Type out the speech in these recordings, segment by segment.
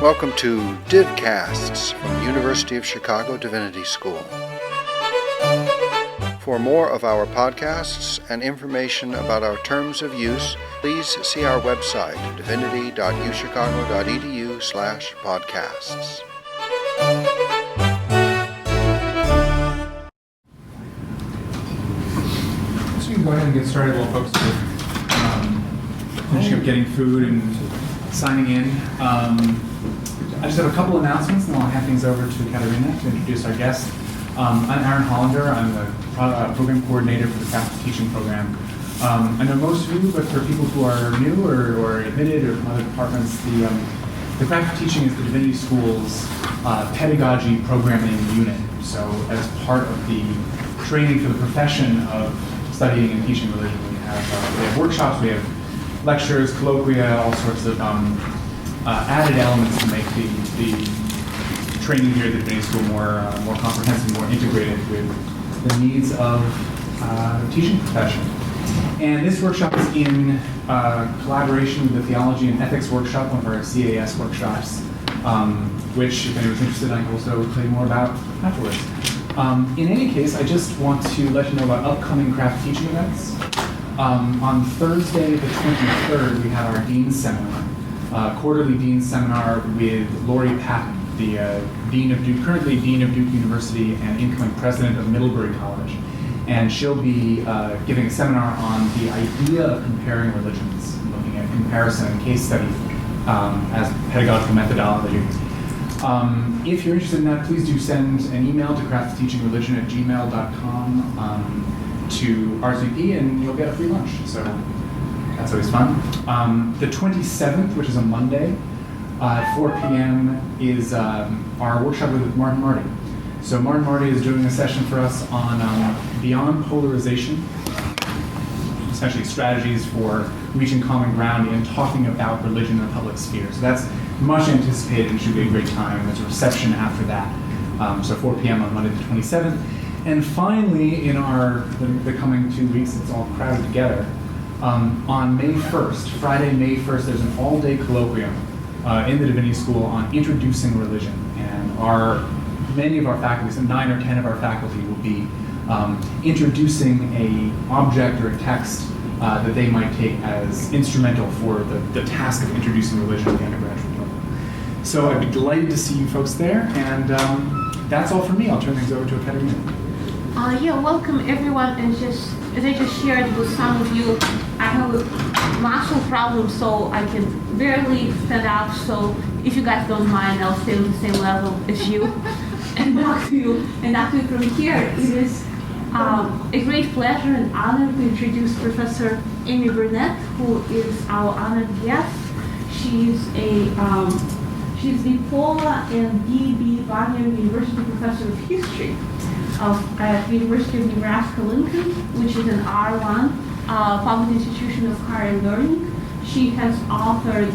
Welcome to Didcasts from University of Chicago Divinity School. For more of our podcasts and information about our terms of use, please see our website, divinity.uchicago.edu/podcasts. So you can go ahead and get started while folks are finishing up getting food and signing in. I just have a couple announcements, and then I'll hand things over to Katerina to introduce our guest. I'm Aaron Hollander. I'm the program coordinator for the Craft Teaching program. I know most of you, but for people who are new or admitted or from other departments, the Craft Teaching is the Divinity School's pedagogy programming unit. So as part of the training for the profession of studying and teaching religion, we have workshops, we have lectures, colloquia, all sorts of added elements to make the training here at the Divinity School more comprehensive, more integrated with the needs of teaching profession. And this workshop is in collaboration with the Theology and Ethics Workshop, one of our CAS workshops, which, if anyone's interested, I can also tell you more about afterwards. In any case, I just want to let you know about upcoming craft teaching events. On Thursday, the 23rd, we have our Dean's Seminar, quarterly Dean's Seminar with Lori Patton, the currently Dean of Duke University and incoming President of Middlebury College. And she'll be giving a seminar on the idea of comparing religions, looking at comparison and case study as pedagogical methodology. If you're interested in that, please do send an email to craftteachingreligion@gmail.com to RSVP, and you'll get a free lunch. So that's always fun. The 27th, which is a Monday, at 4 p.m. is our workshop with Martin Marty. So Martin Marty is doing a session for us on beyond polarization, essentially strategies for reaching common ground and talking about religion in the public sphere. So that's much anticipated and should be a great time. There's a reception after that. So 4 p.m. on Monday the 27th. And finally, in the coming 2 weeks, it's all crowded together. On May 1st, Friday, May 1st, there's an all-day colloquium in the Divinity School on introducing religion. And many of our faculty, some 9 or 10 of our faculty, will be introducing a object or a text that they might take as instrumental for the task of introducing religion at the undergraduate level. So I'd be delighted to see you folks there, and that's all from me. I'll turn things over to Katerina. Welcome everyone, and as I just shared with some of you, I have a muscle problem, so I can barely stand up, so if you guys don't mind, I'll stay on the same level as you and talk to you from here. It is a great pleasure and honor to introduce Professor Amy Burnett, who is our honored guest. She's the Paula and D.B. Barnum University Professor of History at the University of Nebraska-Lincoln, which is an R1 public institution of higher learning. She has authored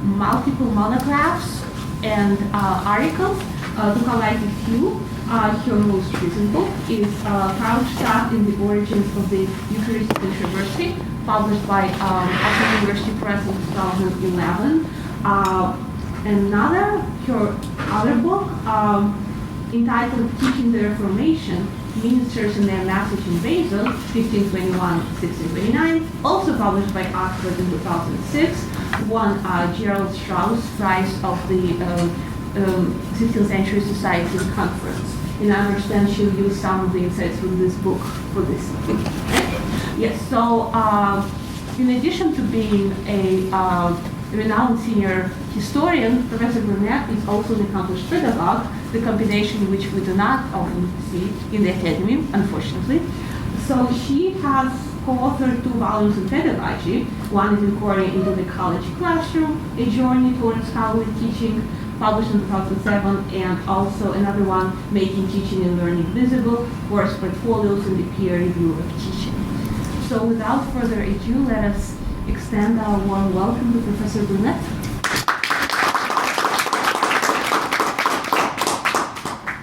multiple monographs and articles. To highlight a few, her most recent book is Couchstaff in the Origins of the Eucharistic Controversy, published by Oxford University Press in 2011. Her other book, entitled Teaching the Reformation, Ministers and Their Message in Basel, 1521-1629, also published by Oxford in 2006, won Gerald Strauss Prize of the 16th Century Society Conference. And I understand she'll use some of the insights from this book for this. Yes, so in addition to being a renowned senior historian, Professor Burnett is also an accomplished pedagogue, the combination which we do not often see in the academy, unfortunately. So she has co-authored 2 volumes in pedagogy. One is Inquiry into the College Classroom, A Journey Towards Scholarly Teaching, published in 2007, and also another one, Making Teaching and Learning Visible, Course Portfolios in the Peer Review of Teaching. So without further ado, let us extend our warm welcome to Professor Burnett.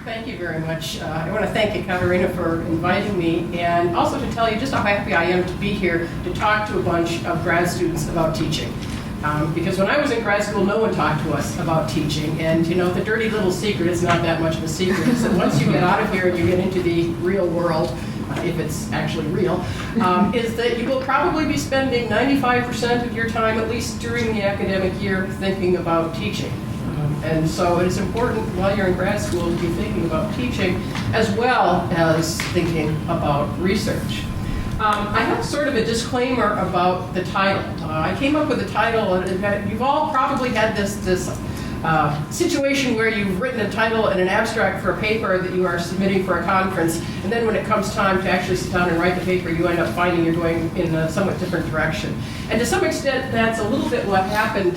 Thank you very much. I want to thank you, Katerina, for inviting me, and also to tell you just how happy I am to be here to talk to a bunch of grad students about teaching. Because when I was in grad school, no one talked to us about teaching. And the dirty little secret, it's not that much of a secret, is that once you get out of here and you get into the real world, if it's actually real, is that you will probably be spending 95% of your time, at least during the academic year, thinking about teaching. And so it is important while you're in grad school to be thinking about teaching as well as thinking about research. I have sort of a disclaimer about the title. I came up with the title, and you've all probably had this situation where you've written a title and an abstract for a paper that you are submitting for a conference, and then when it comes time to actually sit down and write the paper, you end up finding you're going in a somewhat different direction. And to some extent, that's a little bit what happened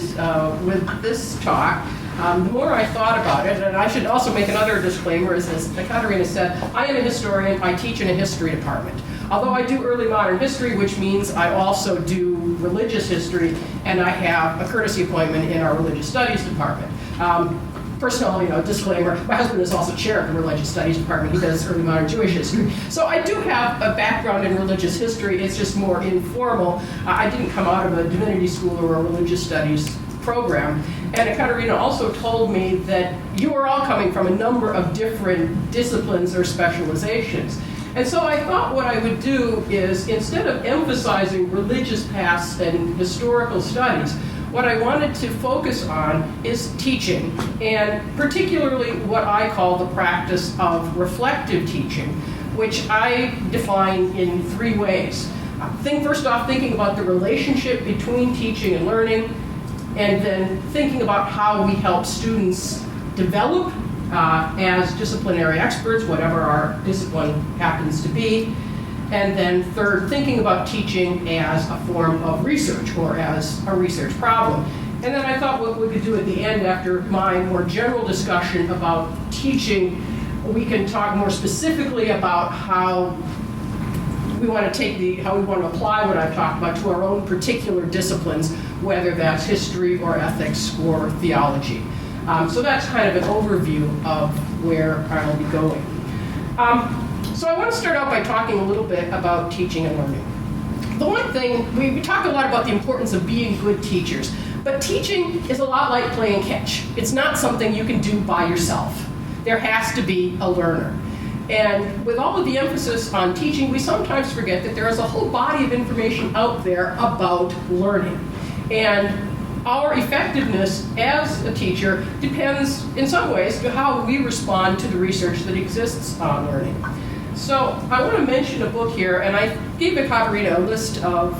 with this talk. The more I thought about it, and I should also make another disclaimer, is as Katerina said, I am a historian, I teach in a history department. Although I do early modern history, which means I also do religious history, and I have a courtesy appointment in our religious studies department. Personal, disclaimer, my husband is also chair of the religious studies department. He does early modern Jewish history. So I do have a background in religious history. It's just more informal. I didn't come out of a divinity school or a religious studies program. And Katerina also told me that you are all coming from a number of different disciplines or specializations. And so I thought what I would do is, instead of emphasizing religious past and historical studies, what I wanted to focus on is teaching, and particularly what I call the practice of reflective teaching, which I define in 3 ways. First off, thinking about the relationship between teaching and learning, and then thinking about how we help students develop as disciplinary experts, whatever our discipline happens to be. And then third, thinking about teaching as a form of research or as a research problem. And then I thought what we could do at the end, after my more general discussion about teaching, we can talk more specifically about how we want to apply what I've talked about to our own particular disciplines, whether that's history or ethics or theology. So that's kind of an overview of where I'll be going. So I want to start out by talking a little bit about teaching and learning. The one thing, we talk a lot about the importance of being good teachers, but teaching is a lot like playing catch. It's not something you can do by yourself. There has to be a learner. And with all of the emphasis on teaching, we sometimes forget that there is a whole body of information out there about learning. And our effectiveness as a teacher depends, in some ways, to how we respond to the research that exists on learning. So I want to mention a book here, and I gave Katerina a list of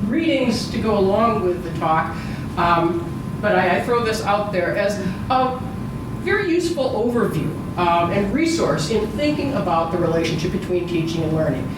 readings to go along with the talk, but I throw this out there as a very useful overview and resource in thinking about the relationship between teaching and learning.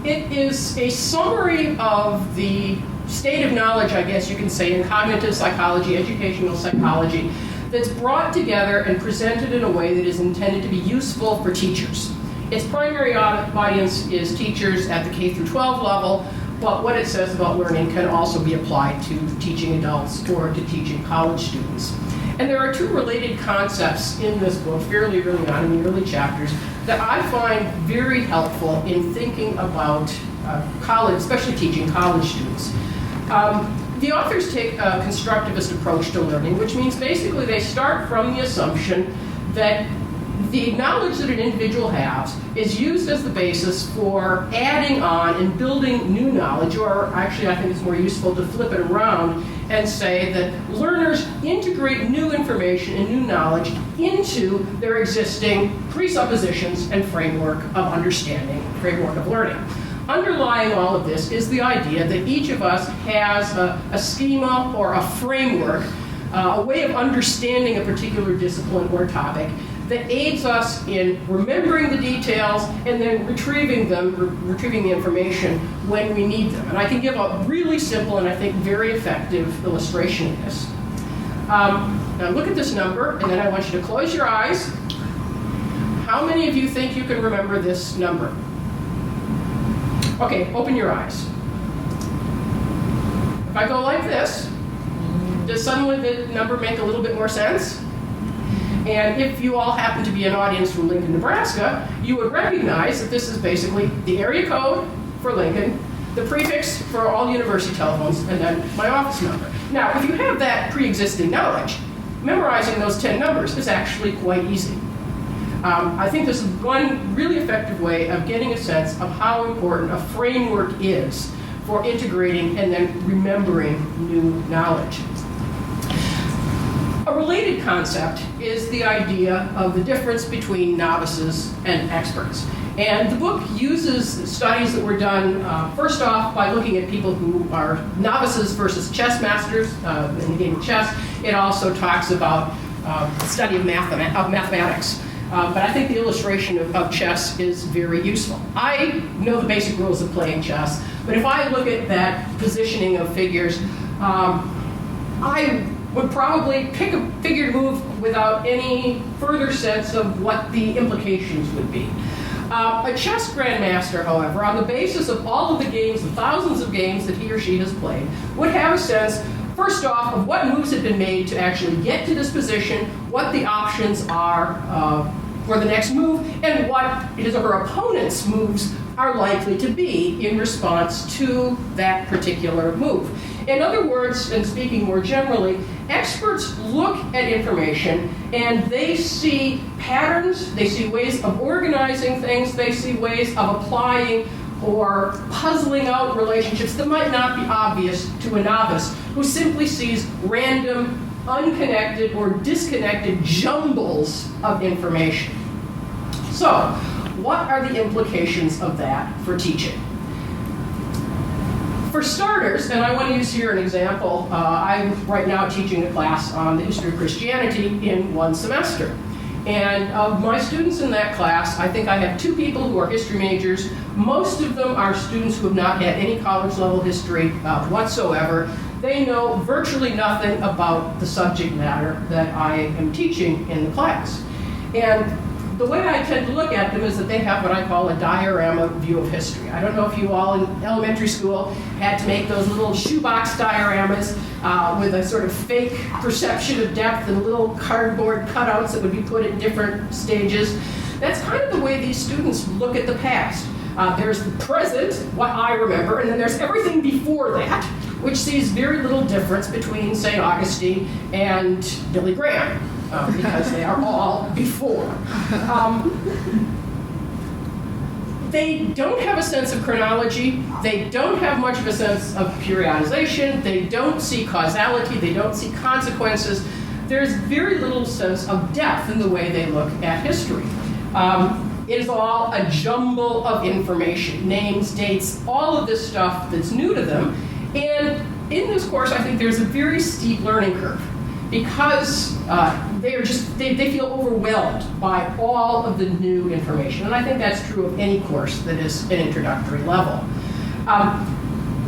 It is a summary of the state of knowledge, I guess you can say, in cognitive psychology, educational psychology, that's brought together and presented in a way that is intended to be useful for teachers. Its primary audience is teachers at the K through 12 level, but what it says about learning can also be applied to teaching adults or to teaching college students. And there are 2 related concepts in this book, fairly early on in the early chapters, that I find very helpful in thinking about college, especially teaching college students. The authors take a constructivist approach to learning, which means basically they start from the assumption that the knowledge that an individual has is used as the basis for adding on and building new knowledge, or actually I think it's more useful to flip it around and say that learners integrate new information and new knowledge into their existing presuppositions and framework of understanding, framework of learning. Underlying all of this is the idea that each of us has a schema or a framework, a way of understanding a particular discipline or topic that aids us in remembering the details and then retrieving the information when we need them. And I can give a really simple and I think very effective illustration of this. Now look at this number, and then I want you to close your eyes. How many of you think you can remember this number? Okay, open your eyes. If I go like this, does suddenly the number make a little bit more sense? And if you all happen to be an audience from Lincoln, Nebraska, you would recognize that this is basically the area code for Lincoln, the prefix for all university telephones, and then my office number. Now, if you have that pre-existing knowledge, memorizing those 10 numbers is actually quite easy. I think this is one really effective way of getting a sense of how important a framework is for integrating and then remembering new knowledge. A related concept is the idea of the difference between novices and experts. And the book uses studies that were done, first off, by looking at people who are novices versus chess masters in the game of chess. It also talks about the study of mathematics. But I think the illustration of chess is very useful. I know the basic rules of playing chess, but if I look at that positioning of figures, I would probably pick a figure to move without any further sense of what the implications would be. A chess grandmaster, however, on the basis of all of the games, the thousands of games that he or she has played, would have a sense, first off, of what moves have been made to actually get to this position, what the options are for the next move, and what his or her opponent's moves are likely to be in response to that particular move. In other words, and speaking more generally, experts look at information and they see patterns, they see ways of organizing things, they see ways of applying or puzzling out relationships that might not be obvious to a novice who simply sees random, unconnected, or disconnected jumbles of information. So, what are the implications of that for teaching? For starters, and I want to use here an example, I'm right now teaching a class on the history of Christianity in one semester. And of my students in that class, I think I have 2 people who are history majors. Most of them are students who have not had any college level history whatsoever. They know virtually nothing about the subject matter that I am teaching in the class. And the way I tend to look at them is that they have what I call a diorama view of history. I don't know if you all in elementary school had to make those little shoebox dioramas with a sort of fake perception of depth and little cardboard cutouts that would be put at different stages. That's kind of the way these students look at the past. There's the present, what I remember, and then there's everything before that, which sees very little difference between St. Augustine and Billy Graham. Because they are all before. They don't have a sense of chronology. They don't have much of a sense of periodization. They don't see causality. They don't see consequences. There's very little sense of depth in the way they look at history. It is all a jumble of information, names, dates, all of this stuff that's new to them. And in this course, I think there's a very steep learning curve, because they feel overwhelmed by all of the new information. And I think that's true of any course that is an introductory level.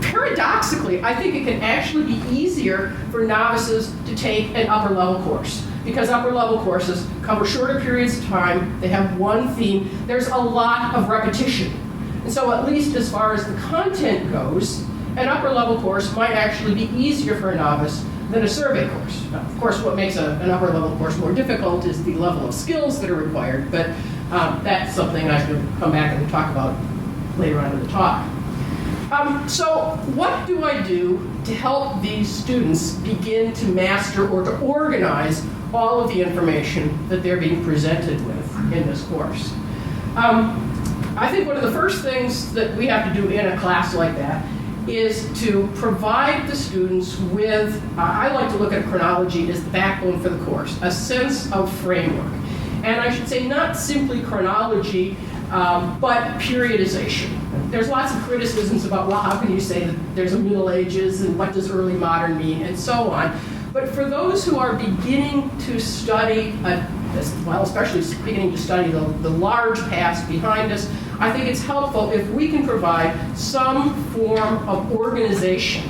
Paradoxically, I think it can actually be easier for novices to take an upper level course, because upper level courses cover shorter periods of time, they have one theme, there's a lot of repetition. And so at least as far as the content goes, an upper level course might actually be easier for a novice than a survey course. Now, of course, what makes an upper level course more difficult is the level of skills that are required, but that's something I can come back and talk about later on in the talk. So what do I do to help these students begin to master or to organize all of the information that they're being presented with in this course? I think one of the first things that we have to do in a class like that is to provide the students with, I like to look at chronology as the backbone for the course, a sense of framework. And I should say not simply chronology, but periodization. There's lots of criticisms about, well, how can you say that there's a Middle Ages and what does early modern mean and so on. But for those who are beginning to study, especially beginning to study the large past behind us, I think it's helpful if we can provide some form of organization,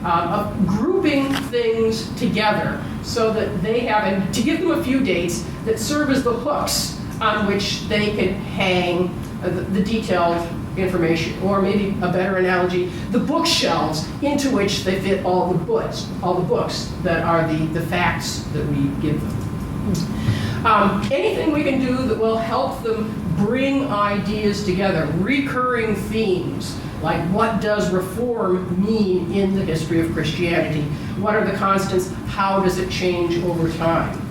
of grouping things together so that they have, and to give them a few dates that serve as the hooks on which they can hang the detailed information, or maybe a better analogy, the bookshelves into which they fit all the books that are the facts that we give them. Anything we can do that will help them bring ideas together, recurring themes, Like, what does reform mean in the history of Christianity? What are the constants? How does it change over time?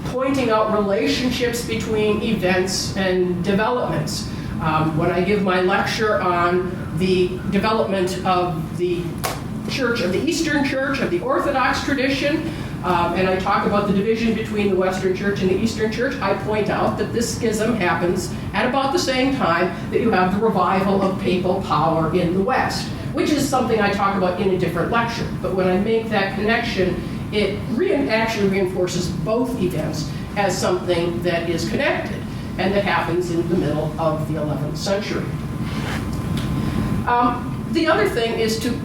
Pointing out relationships between events and developments. When I give my lecture on the development of the Church, of the Eastern Church, of the Orthodox tradition, and I talk about the division between the Western Church and the Eastern Church, I point out that this schism happens at about the same time that you have the revival of papal power in the West, which is something I talk about in a different lecture. But when I make that connection, it actually reinforces both events as something that is connected and that happens in the middle of the 11th century. The other thing is to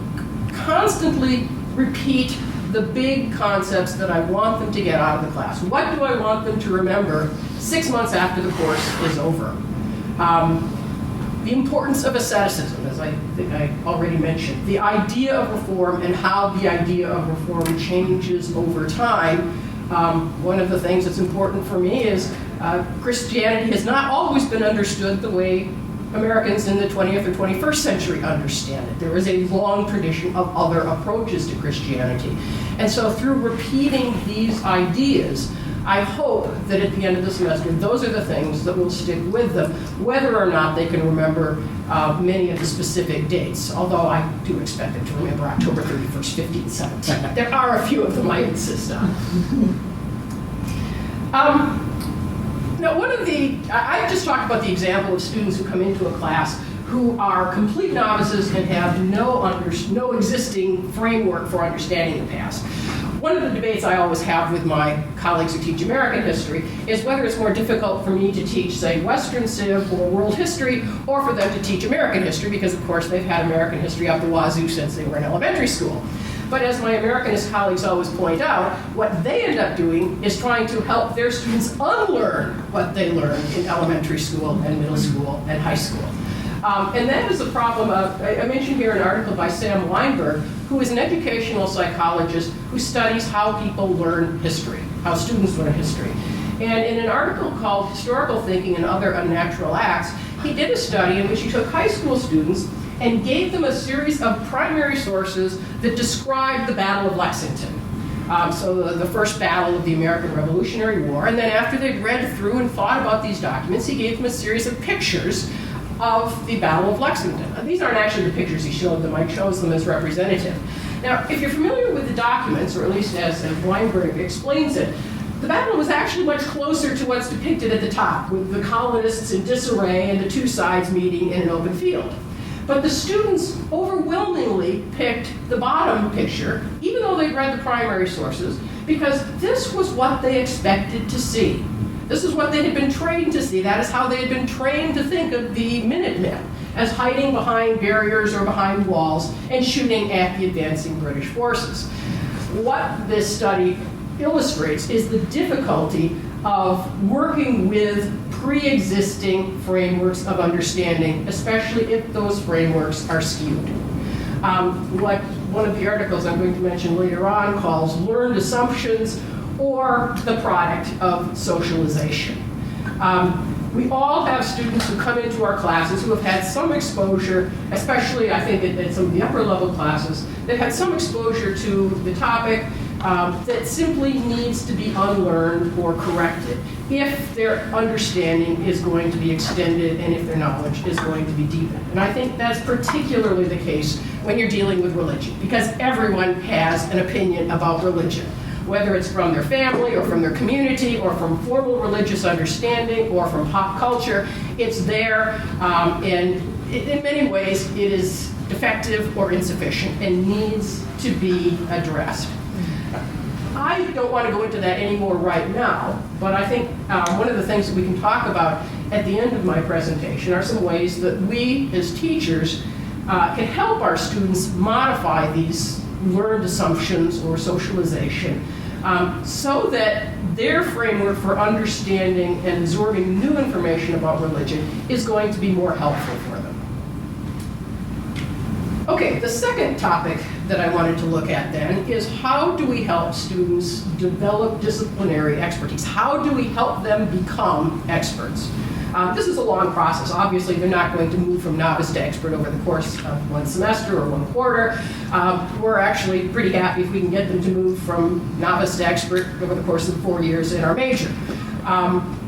constantly repeat the big concepts that I want them to get out of the class. What do I want them to remember 6 months after the course is over? The importance of asceticism, as I think I already mentioned. The idea of reform and how the idea of reform changes over time. One of the things that's important for me is Christianity has not always been understood the way Americans in the 20th or 21st century understand it. There is a long tradition of other approaches to Christianity. And so through repeating these ideas, I hope that at the end of the semester, those are the things that will stick with them, whether or not they can remember many of the specific dates, although I do expect them to remember October 31st, 1517. There are a few of them I insist on. Now, I just talked about the example of students who come into a class who are complete novices and have no existing framework for understanding the past. One of the debates I always have with my colleagues who teach American history is whether it's more difficult for me to teach, say, Western Civ or world history, or for them to teach American history, because of course they've had American history out the wazoo since they were in elementary school. But as my Americanist colleagues always point out, what they end up doing is trying to help their students unlearn what they learned in elementary school and middle school and high school. And that is a problem of, I mentioned here an article by Sam Weinberg, who is an educational psychologist who studies how people learn history, how students learn history. And in an article called Historical Thinking and Other Unnatural Acts, he did a study in which he took high school students and gave them a series of primary sources that described the Battle of Lexington. So the first battle of the American Revolutionary War. And then after they'd read through and thought about these documents, he gave them a series of pictures of the Battle of Lexington. Now, these aren't actually the pictures he showed them. I chose them as representative. Now, if you're familiar with the documents, or at least as Weinberg explains it, the battle was actually much closer to what's depicted at the top, with the colonists in disarray and the two sides meeting in an open field. But the students overwhelmingly picked the bottom picture, even though they'd read the primary sources, because this was what they expected to see. This is what they had been trained to see. That is how they had been trained to think of the Minutemen, as hiding behind barriers or behind walls and shooting at the advancing British forces. What this study illustrates is the difficulty of working with pre-existing frameworks of understanding, especially if those frameworks are skewed. What one of the articles I'm going to mention later on calls learned assumptions, or the product of socialization. We all have students who come into our classes who have had some exposure, especially I think at some of the upper level classes, that had some exposure to the topic that simply needs to be unlearned or corrected if their understanding is going to be extended and if their knowledge is going to be deepened. And I think that's particularly the case when you're dealing with religion, because everyone has an opinion about religion, whether it's from their family or from their community or from formal religious understanding or from pop culture. It's there, and in many ways it is defective or insufficient and needs to be addressed. I don't want to go into that anymore right now, but I think one of the things that we can talk about at the end of my presentation are some ways that we as teachers can help our students modify these learned assumptions or socialization so that their framework for understanding and absorbing new information about religion is going to be more helpful for them. Okay, the second topic that I wanted to look at then is how do we help students develop disciplinary expertise? How do we help them become experts? This is a long process. Obviously, they're not going to move from novice to expert over the course of one semester or one quarter. We're actually pretty happy if we can get them to move from novice to expert over the course of 4 years in our major.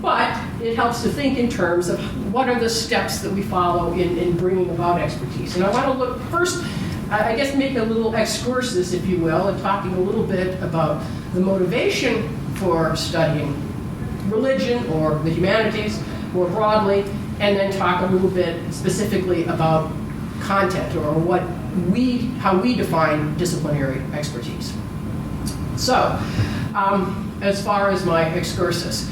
But it helps to think in terms of what are the steps that we follow in bringing about expertise. And I want to look first, I guess, make a little excursus, if you will, and talking a little bit about the motivation for studying religion or the humanities more broadly, and then talk a little bit specifically about content or how we define disciplinary expertise. So, as far as my excursus,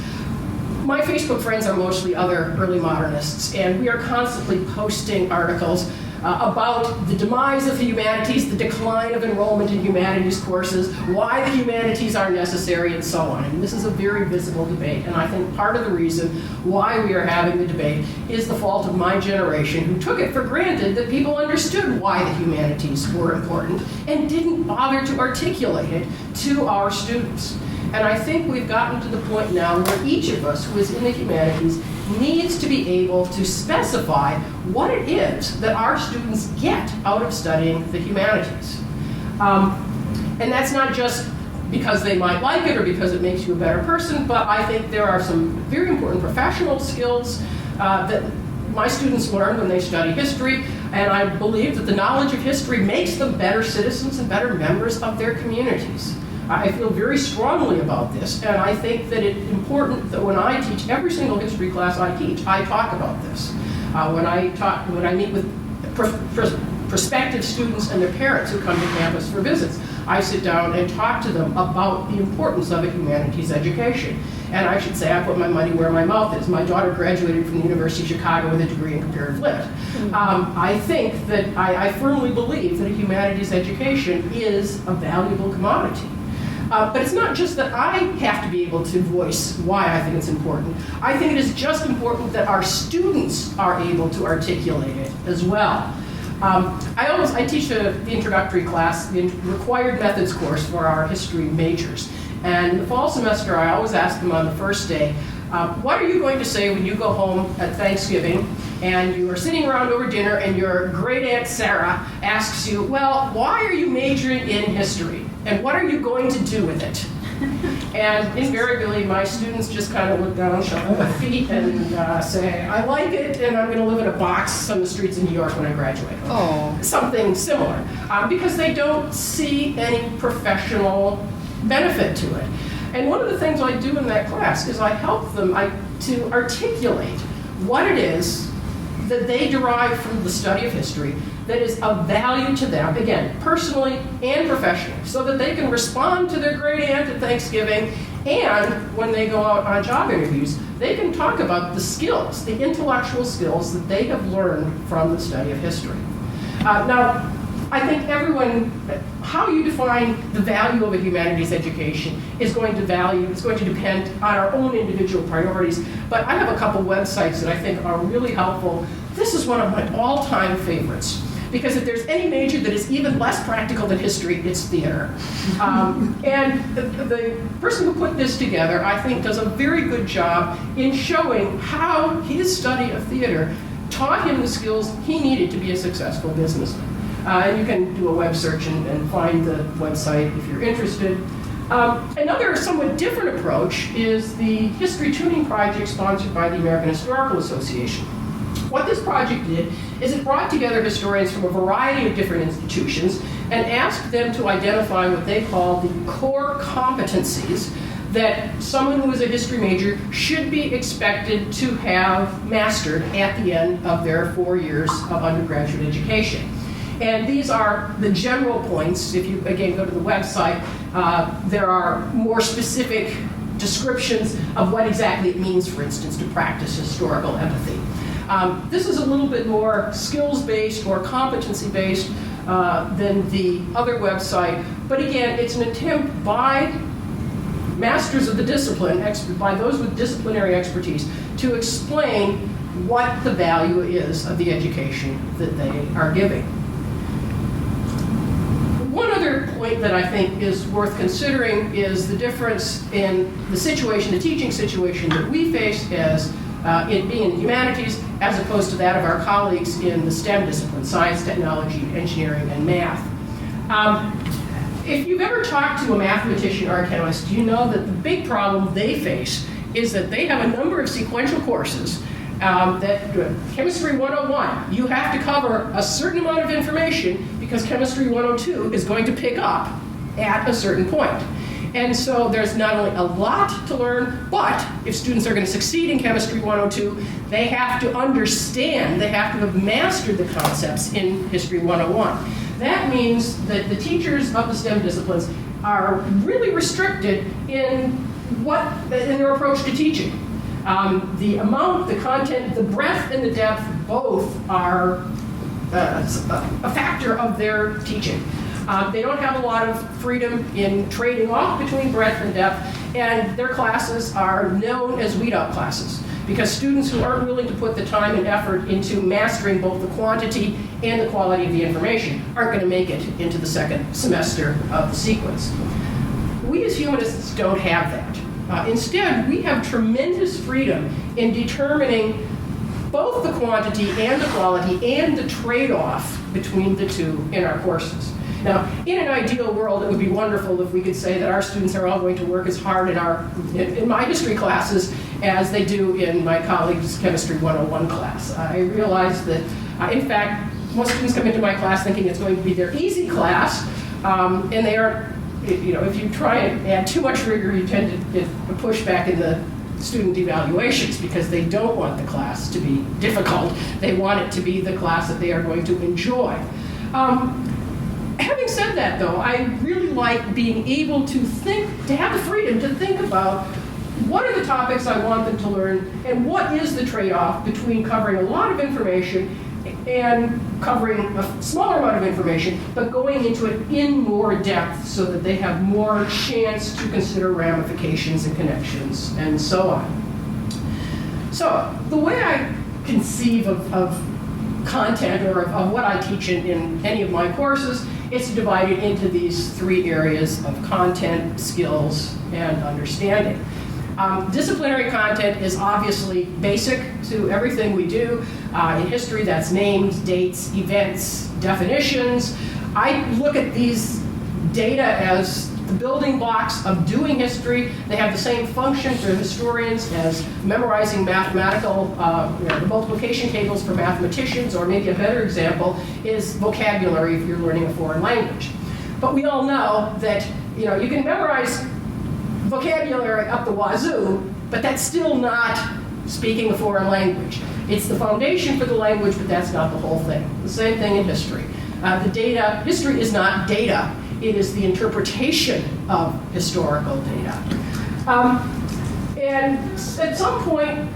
my Facebook friends are mostly other early modernists, and we are constantly posting articles about the demise of the humanities, the decline of enrollment in humanities courses, why the humanities are necessary, and so on. And this is a very visible debate, and I think part of the reason why we are having the debate is the fault of my generation, who took it for granted that people understood why the humanities were important and didn't bother to articulate it to our students. And I think we've gotten to the point now where each of us who is in the humanities needs to be able to specify what it is that our students get out of studying the humanities. And that's not just because they might like it or because it makes you a better person, but I think there are some very important professional skills that my students learn when they study history, and I believe that the knowledge of history makes them better citizens and better members of their communities. I feel very strongly about this, and I think that it's important that when I teach every single history class I teach, I talk about this. When I meet with prospective students and their parents who come to campus for visits, I sit down and talk to them about the importance of a humanities education. And I should say I put my money where my mouth is. My daughter graduated from the University of Chicago with a degree in comparative lit. I think that I firmly believe that a humanities education is a valuable commodity. But it's not just that I have to be able to voice why I think it's important. I think it is just important that our students are able to articulate it as well. I teach the introductory class, the required methods course for our history majors. And in the fall semester, I always ask them on the first day, what are you going to say when you go home at Thanksgiving and you are sitting around over dinner and your great Aunt Sarah asks you, well, why are you majoring in history? And what are you going to do with it? And invariably, my students just kind of look down, shuffle their feet, and say, I like it, and I'm going to live in a box on the streets of New York when I graduate. Oh. Something similar. Because they don't see any professional benefit to it. And one of the things I do in that class is I help them to articulate what it is that they derive from the study of history that is of value to them, again, personally and professionally, so that they can respond to their great aunt at Thanksgiving, and when they go out on job interviews, they can talk about the skills, the intellectual skills that they have learned from the study of history. Now, I think how you define the value of a humanities education is going to depend on our own individual priorities, but I have a couple websites that I think are really helpful. This is one of my all-time favorites, because if there's any major that is even less practical than history, it's theater. And the person who put this together, I think, does a very good job in showing how his study of theater taught him the skills he needed to be a successful businessman. And you can do a web search and find the website if you're interested. Another somewhat different approach is the History Tuning Project sponsored by the American Historical Association. What this project did is it brought together historians from a variety of different institutions and asked them to identify what they call the core competencies that someone who is a history major should be expected to have mastered at the end of their 4 years of undergraduate education. And these are the general points. If you, again, go to the website, there are more specific descriptions of what exactly it means, for instance, to practice historical empathy. This is a little bit more skills-based or competency-based than the other website. But again, it's an attempt by masters of the discipline, by those with disciplinary expertise, to explain what the value is of the education that they are giving. One other point that I think is worth considering is the difference in the situation, the teaching situation that we face as in being in the humanities as opposed to that of our colleagues in the STEM disciplines, science, technology, engineering, and math. If you've ever talked to a mathematician or a chemist, you know that the big problem they face is that they have a number of sequential courses that Chemistry 101, you have to cover a certain amount of information because Chemistry 102 is going to pick up at a certain point. And so there's not only a lot to learn, but if students are going to succeed in Chemistry 102, they have to understand, they have to have mastered the concepts in History 101. That means that the teachers of the STEM disciplines are really restricted in their approach to teaching. The amount, the content, the breadth and the depth both are a factor of their teaching. They don't have a lot of freedom in trading off between breadth and depth, and their classes are known as weed-out classes because students who aren't willing to put the time and effort into mastering both the quantity and the quality of the information aren't going to make it into the second semester of the sequence. We as humanists don't have that. Instead, we have tremendous freedom in determining both the quantity and the quality and the trade-off between the two in our courses. Now, in an ideal world, it would be wonderful if we could say that our students are all going to work as hard in my history classes as they do in my colleague's Chemistry 101 class. I realize that, in fact, most students come into my class thinking it's going to be their easy class, and they aren't. If you try and add too much rigor, you tend to get a pushback in the student evaluations because they don't want the class to be difficult. They want it to be the class that they are going to enjoy. Having said that, though, I really like being able to have the freedom to think about what are the topics I want them to learn and what is the trade-off between covering a lot of information and covering a smaller amount of information, but going into it in more depth so that they have more chance to consider ramifications and connections and so on. So the way I conceive of content or of what I teach in any of my courses, it's divided into these three areas of content, skills, and understanding. Disciplinary content is obviously basic to everything we do. In history, that's names, dates, events, definitions. I look at these data as the building blocks of doing history. They have the same function for historians as memorizing mathematical, the multiplication tables for mathematicians, or maybe a better example is vocabulary if you're learning a foreign language. But we all know that you can memorize vocabulary up the wazoo, but that's still not speaking a foreign language. It's the foundation for the language, but that's not the whole thing. The same thing in history. History is not data. It is the interpretation of historical data. And at some point,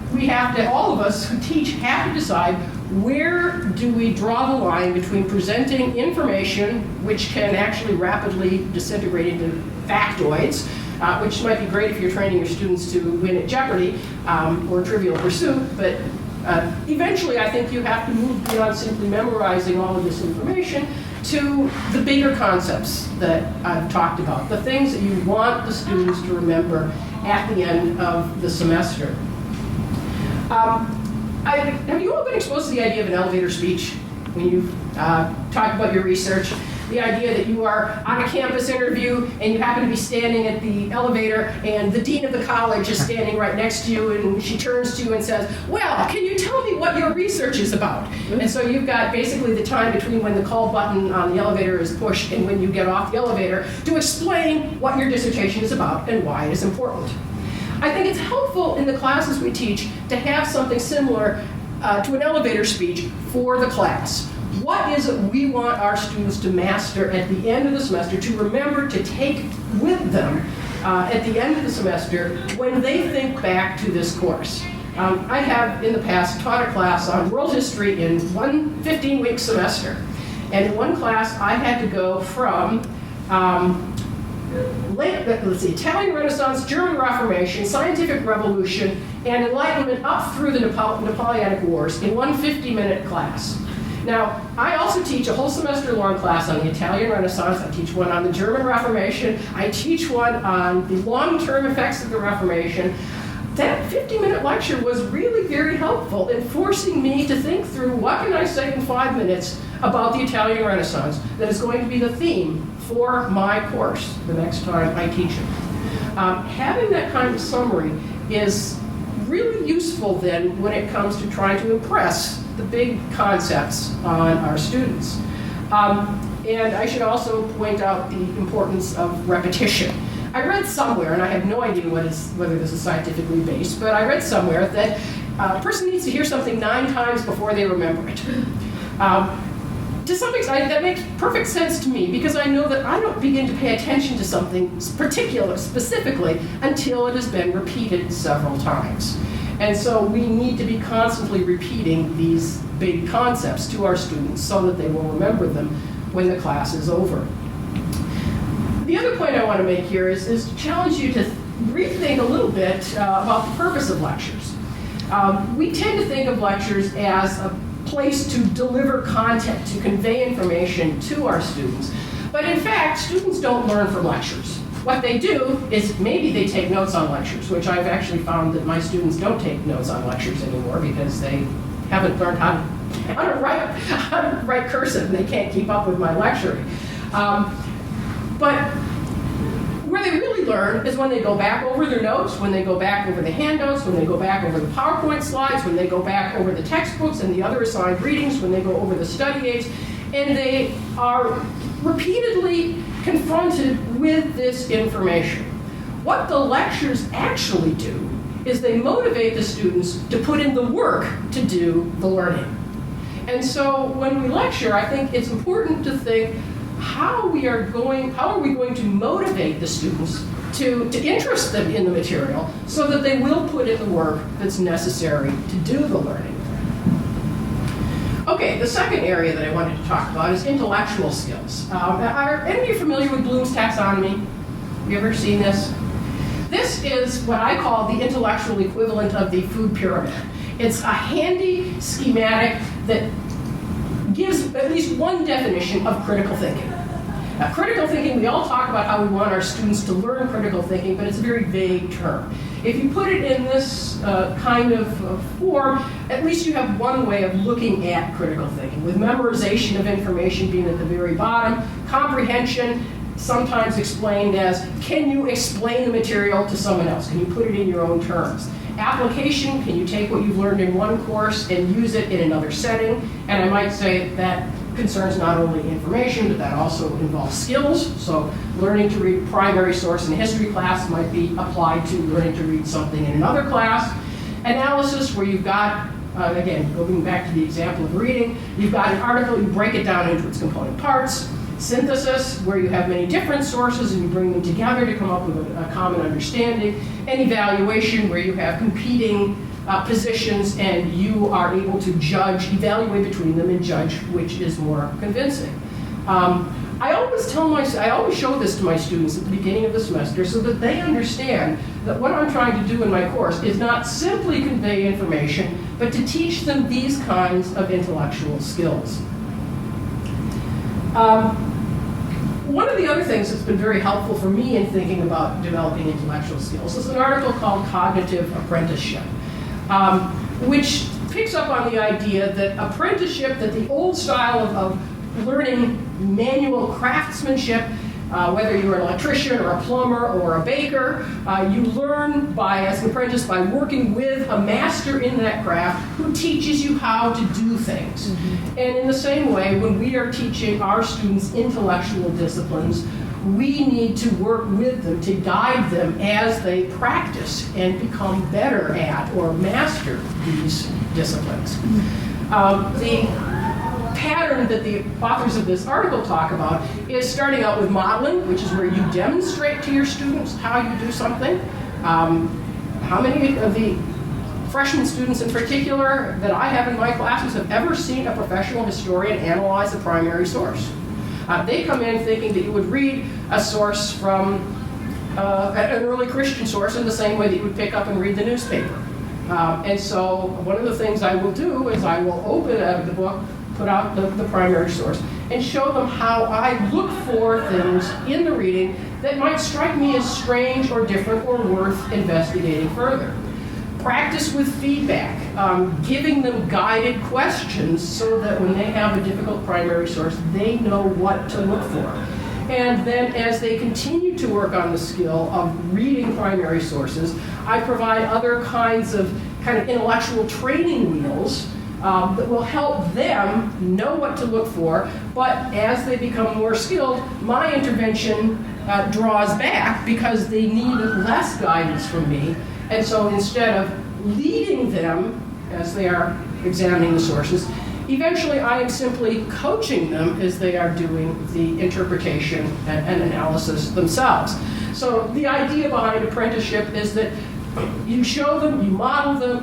all of us who teach have to decide where do we draw the line between presenting information, which can actually rapidly disintegrate into factoids, which might be great if you're training your students to win at Jeopardy or Trivial Pursuit, but eventually I think you have to move beyond simply memorizing all of this information to the bigger concepts that I've talked about, the things that you want the students to remember at the end of the semester. Have you all been exposed to the idea of an elevator speech when you talk about your research? The idea that you are on a campus interview and you happen to be standing at the elevator and the dean of the college is standing right next to you and she turns to you and says, well, can you tell me what your research is about? And so you've got basically the time between when the call button on the elevator is pushed and when you get off the elevator to explain what your dissertation is about and why it is important. I think it's helpful in the classes we teach to have something similar to an elevator speech for the class. What is it we want our students to master at the end of the semester, to remember to take with them at the end of the semester when they think back to this course? I have in the past taught a class on world history in one 15-week semester. And in one class, I had to go from Italian Renaissance, German Reformation, Scientific Revolution, and Enlightenment up through the Napoleonic Wars in one 50-minute class. Now, I also teach a whole semester-long class on the Italian Renaissance. I teach one on the German Reformation. I teach one on the long-term effects of the Reformation. that 50-minute lecture was really very helpful in forcing me to think through what can I say in 5 minutes about the Italian Renaissance that is going to be the theme for my course the next time I teach it. Having that kind of summary is really useful then when it comes to trying to impress the big concepts on our students. And I should also point out the importance of repetition. I read somewhere, and I have no idea whether this is scientifically based, but I read somewhere that a person needs to hear something 9 times before they remember it. To some extent, that makes perfect sense to me, because I know that I don't begin to pay attention to something specifically, until it has been repeated several times. And so we need to be constantly repeating these big concepts to our students so that they will remember them when the class is over. The other point I want to make here is to challenge you to rethink a little bit about the purpose of lectures. We tend to think of lectures as a place to deliver content, to convey information to our students. But in fact, students don't learn from lectures. What they do is maybe they take notes on lectures, which I've actually found that my students don't take notes on lectures anymore because they haven't learned how to write cursive, and they can't keep up with my lecturing. But where they really learn is when they go back over their notes, when they go back over the handouts, when they go back over the PowerPoint slides, when they go back over the textbooks and the other assigned readings, when they go over the study aids, and they are repeatedly confronted with this information. What the lectures actually do is they motivate the students to put in the work to do the learning. And so when we lecture, I think it's important to think, how are we going to motivate the students to interest them in the material so that they will put in the work that's necessary to do the learning. Okay, the second area that I wanted to talk about is intellectual skills. Are any of you familiar with Bloom's taxonomy? Have you ever seen this? This is what I call the intellectual equivalent of the food pyramid. It's a handy schematic that gives at least one definition of critical thinking. Now, critical thinking, we all talk about how we want our students to learn critical thinking, but it's a very vague term. If you put it in this kind of form, at least you have one way of looking at critical thinking, with memorization of information being at the very bottom, comprehension, sometimes explained as, can you explain the material to someone else? Can you put it in your own terms? Application, can you take what you've learned in one course and use it in another setting? And I might say that concerns not only information, but that also involves skills. So learning to read primary source in a history class might be applied to learning to read something in another class. Analysis, where you've got, again, going back to the example of reading, you've got an article, you break it down into its component parts. Synthesis, where you have many different sources and you bring them together to come up with a common understanding. And evaluation, where you have competing positions and you are able to evaluate between them and judge which is more convincing. I always show this to my students at the beginning of the semester so that they understand that what I'm trying to do in my course is not simply convey information, but to teach them these kinds of intellectual skills. One of the other things that's been very helpful for me in thinking about developing intellectual skills is an article called Cognitive Apprenticeship, which picks up on the idea that apprenticeship, that the old style of learning manual craftsmanship, whether you're an electrician or a plumber or a baker, you learn as an apprentice by working with a master in that craft who teaches you how to do things. Mm-hmm. And in the same way, when we are teaching our students intellectual disciplines, we need to work with them to guide them as they practice and become better at or master these disciplines. The pattern that the authors of this article talk about is starting out with modeling, which is where you demonstrate to your students how you do something. How many of the freshman students in particular that I have in my classes have ever seen a professional historian analyze a primary source? They come in thinking that you would read a source from an early Christian source in the same way that you would pick up and read the newspaper. And so one of the things I will do is I will open the book, put out the primary source, and show them how I look for things in the reading that might strike me as strange or different or worth investigating further. Practice with feedback, giving them guided questions so that when they have a difficult primary source, they know what to look for. And then as they continue to work on the skill of reading primary sources, I provide other kinds of kind of intellectual training wheels that will help them know what to look for, but as they become more skilled, my intervention draws back because they need less guidance from me. And so instead of leading them as they are examining the sources, eventually I am simply coaching them as they are doing the interpretation and analysis themselves. So the idea behind apprenticeship is that you show them, you model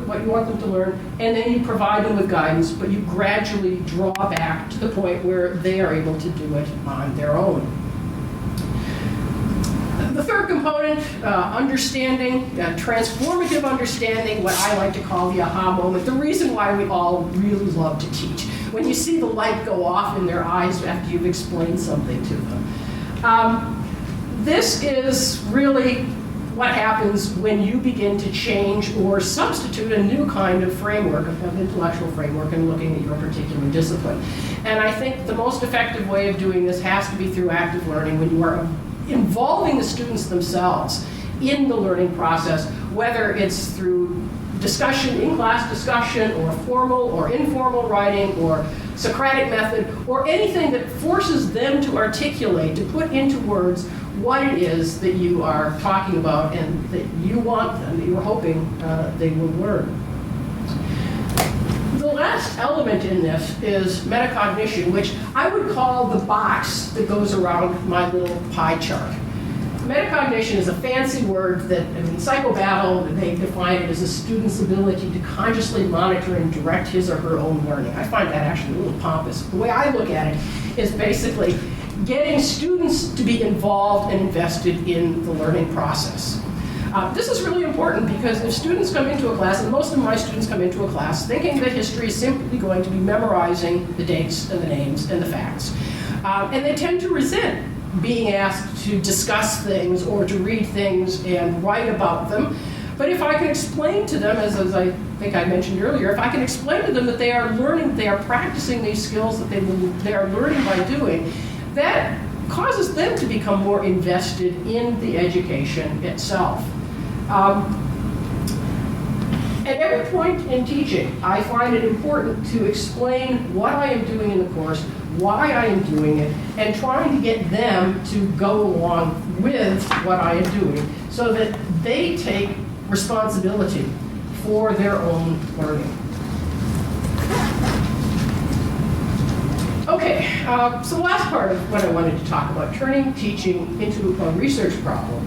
what you want them to learn, and then you provide them with guidance, but you gradually draw back to the point where they are able to do it on their own. The third component, understanding, transformative understanding, what I like to call the aha moment, the reason why we all really love to teach. When you see the light go off in their eyes after you've explained something to them. This is really what happens when you begin to change or substitute a new kind of framework, of intellectual framework, and looking at your particular discipline. And I think the most effective way of doing this has to be through active learning, when you are involving the students themselves in the learning process, whether it's through discussion, in-class discussion, or formal or informal writing, or Socratic method, or anything that forces them to articulate, to put into words what it is that you are talking about and that you want them, that you're hoping they will learn. The last element in this is metacognition, which I would call the box that goes around my little pie chart. Metacognition is a fancy word that, in psychobabble, they define it as a student's ability to consciously monitor and direct his or her own learning. I find that actually a little pompous. The way I look at it is basically getting students to be involved and invested in the learning process. This is really important because if students come into a class, and most of my students come into a class thinking that history is simply going to be memorizing the dates and the names and the facts, and they tend to resent being asked to discuss things or to read things and write about them. But if I can explain to them, as I think I mentioned earlier, if I can explain to them that they are learning, they are practicing these skills that they are learning by doing, that causes them to become more invested in the education itself. At every point in teaching, I find it important to explain what I am doing in the course, why I am doing it, and trying to get them to go along with what I am doing so that they take responsibility for their own learning. Okay, so the last part of what I wanted to talk about, turning teaching into a research problem.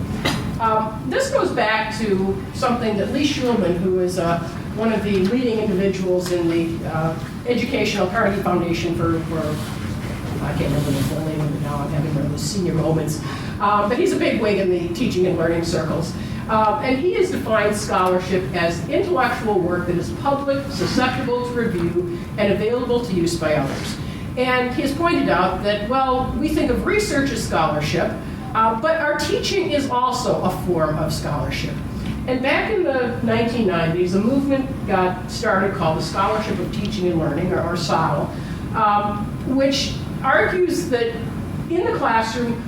This goes back to something that Lee Schulman, who is one of the leading individuals in the Educational Carnegie Foundation for I can't remember the full name of it now, I'm having one of those senior moments, but he's a big wig in the teaching and learning circles. And he has defined scholarship as intellectual work that is public, susceptible to review, and available to use by others. And he has pointed out that, well, we think of research as scholarship, but our teaching is also a form of scholarship. And back in the 1990s, a movement got started called the Scholarship of Teaching and Learning, or SoTL, which argues that in the classroom,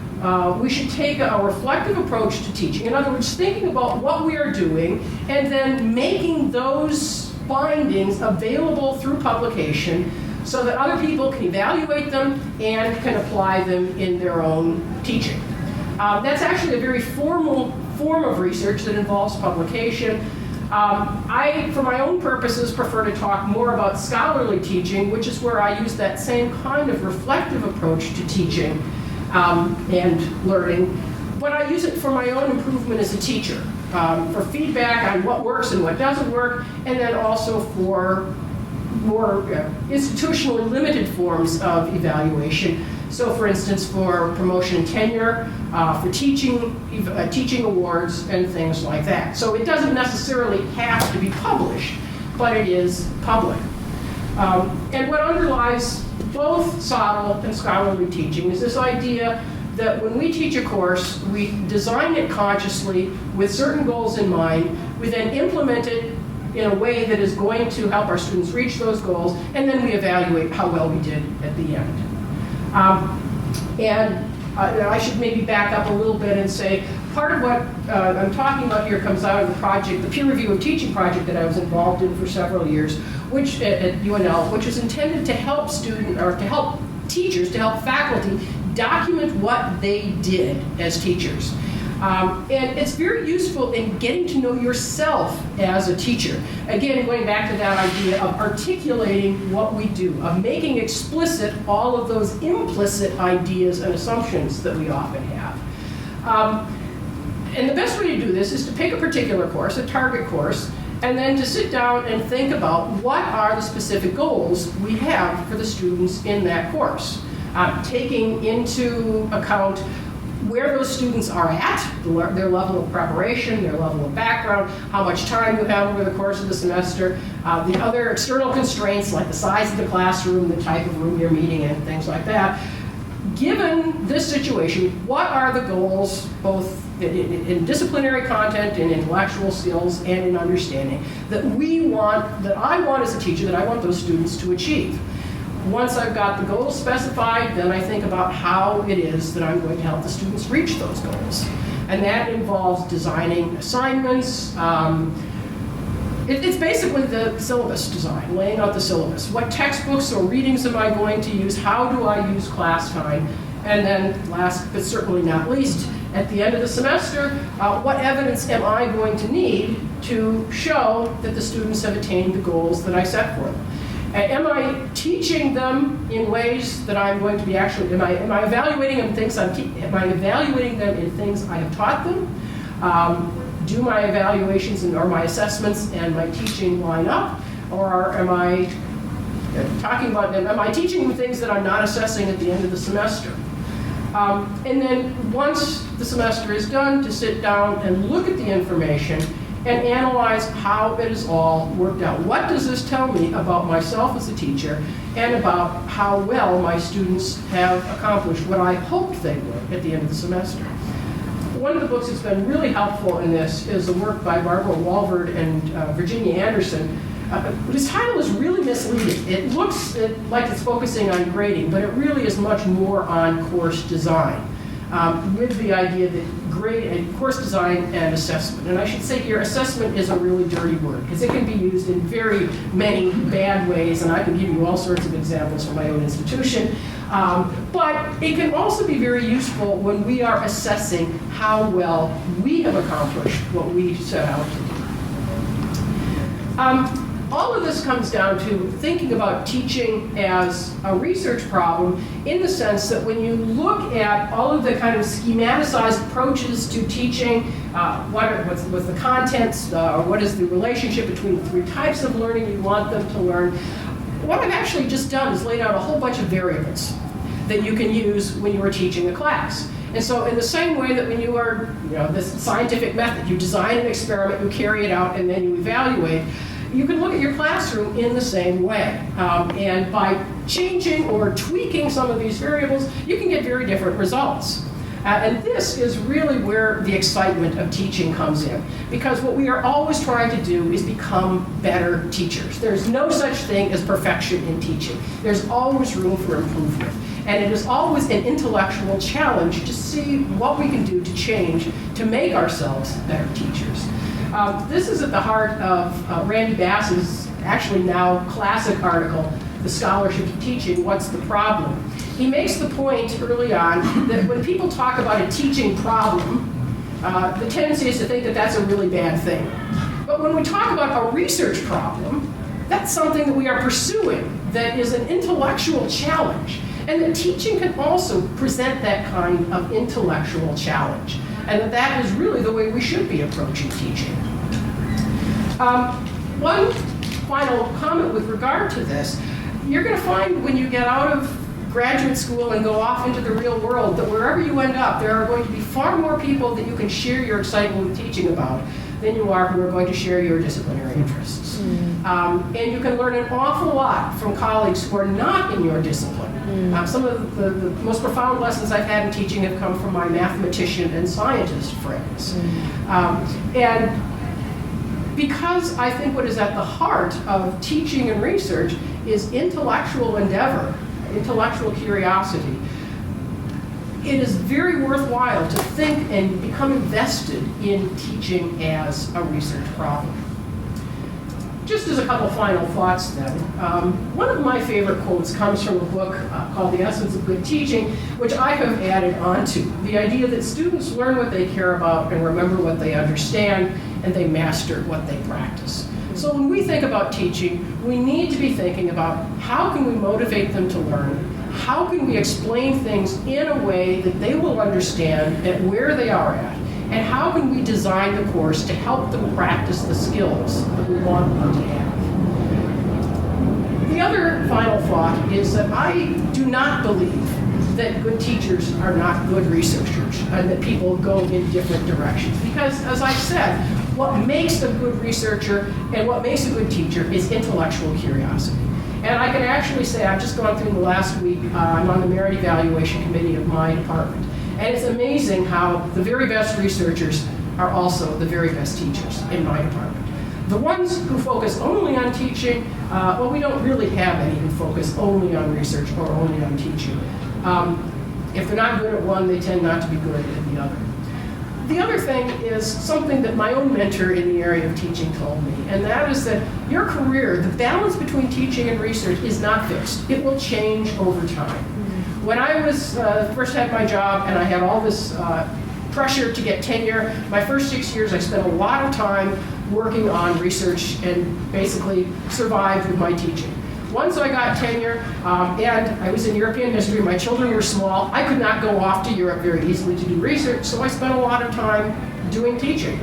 we should take a reflective approach to teaching. In other words, thinking about what we are doing and then making those findings available through publication so that other people can evaluate them and can apply them in their own teaching. That's actually a very formal form of research that involves publication. I, for my own purposes, prefer to talk more about scholarly teaching, which is where I use that same kind of reflective approach to teaching and learning. But I use it for my own improvement as a teacher, for feedback on what works and what doesn't work, and then also for more institutionally limited forms of evaluation. So, for instance, for promotion and tenure, for teaching awards and things like that. So it doesn't necessarily have to be published, but it is public. And what underlies both SoTL and scholarly teaching is this idea that when we teach a course, we design it consciously with certain goals in mind, We then implement it in a way that is going to help our students reach those goals, and then we evaluate how well we did at the end. I should maybe back up a little bit and say, part of what I'm talking about here comes out of the project, the peer review of teaching project that I was involved in for several years, which at UNL, which was intended to help teachers, to help faculty document what they did as teachers. And it's very useful in getting to know yourself as a teacher. Again, going back to that idea of articulating what we do, of making explicit all of those implicit ideas and assumptions that we often have. And the best way to do this is to pick a particular course, a target course, and then to sit down and think about what are the specific goals we have for the students in that course, taking into account where those students are at, their level of preparation, their level of background, how much time you have over the course of the semester, the other external constraints like the size of the classroom, the type of room you're meeting in, things like that. Given this situation, what are the goals, both in disciplinary content, in intellectual skills, and in understanding, that I want as a teacher, that I want those students to achieve? Once I've got the goals specified, then I think about how it is that I'm going to help the students reach those goals. And that involves designing assignments. It's basically the syllabus design, laying out the syllabus. What textbooks or readings am I going to use? How do I use class time? And then last but certainly not least, at the end of the semester, what evidence am I going to need to show that the students have attained the goals that I set for them? Am I teaching them in ways that I'm going to be actually, am I evaluating them am I evaluating them in things I have taught them? Do my evaluations or my assessments and my teaching line up? Or am I talking about them, am I teaching them things that I'm not assessing at the end of the semester? And then once the semester is done, to sit down and look at the information and analyze how it is all worked out. What does this tell me about myself as a teacher and about how well my students have accomplished what I hoped they would at the end of the semester? One of the books that's been really helpful in this is the work by Barbara Walvard and Virginia Anderson. His title is really misleading. It looks like it's focusing on grading, but it really is much more on course design, with the idea that course design and assessment. And I should say here, assessment is a really dirty word, because it can be used in very many bad ways, and I can give you all sorts of examples from my own institution. But it can also be very useful when we are assessing how well we have accomplished what we set out to do. All of this comes down to thinking about teaching as a research problem, in the sense that when you look at all of the kind of schematized approaches to teaching, what's the contents, what is the relationship between the three types of learning you want them to learn, what I've actually just done is laid out a whole bunch of variables that you can use when you are teaching a class. And so in the same way that when you are, this scientific method, you design an experiment, you carry it out, and then you evaluate, you can look at your classroom in the same way. And by changing or tweaking some of these variables, you can get very different results. And this is really where the excitement of teaching comes in. Because what we are always trying to do is become better teachers. There's no such thing as perfection in teaching. There's always room for improvement. And it is always an intellectual challenge to see what we can do to change to make ourselves better teachers. This is at the heart of Randy Bass's actually now classic article, The Scholarship of Teaching, What's the Problem? He makes the point early on that when people talk about a teaching problem, the tendency is to think that that's a really bad thing. But when we talk about a research problem, that's something that we are pursuing that is an intellectual challenge. And that teaching can also present that kind of intellectual challenge. And that is really the way we should be approaching teaching. One final comment with regard to this, you're going to find when you get out of graduate school and go off into the real world that wherever you end up, there are going to be far more people that you can share your excitement with teaching about than you are who are going to share your disciplinary interests. And you can learn an awful lot from colleagues who are not in your discipline. Some of the most profound lessons I've had in teaching have come from my mathematician and scientist friends. And because I think what is at the heart of teaching and research is intellectual endeavor, intellectual curiosity. It is very worthwhile to think and become invested in teaching as a research problem. Just as a couple final thoughts then, one of my favorite quotes comes from a book called The Essence of Good Teaching, which I have added onto. The idea that students learn what they care about and remember what they understand, and they master what they practice. So when we think about teaching, we need to be thinking about how can we motivate them to learn, how can we explain things in a way that they will understand at where they are at, and how can we design the course to help them practice the skills that we want them to have. The other final thought is that I do not believe that good teachers are not good researchers and that people go in different directions. Because, as I said, what makes a good researcher and what makes a good teacher is intellectual curiosity. And I can actually say, I've just gone through the last week, I'm on the merit evaluation committee of my department. And it's amazing how the very best researchers are also the very best teachers in my department. The ones who focus only on teaching, well, we don't really have any who focus only on research or only on teaching. If they're not good at one, they tend not to be good at the other. The other thing is something that my own mentor in the area of teaching told me, and that is that your career, the balance between teaching and research is not fixed. It will change over time. When I was first had my job and I had all this pressure to get tenure, my first 6 years I spent a lot of time working on research and basically survived with my teaching. Once I got tenure, and I was in European history, my children were small, I could not go off to Europe very easily to do research, so I spent a lot of time doing teaching.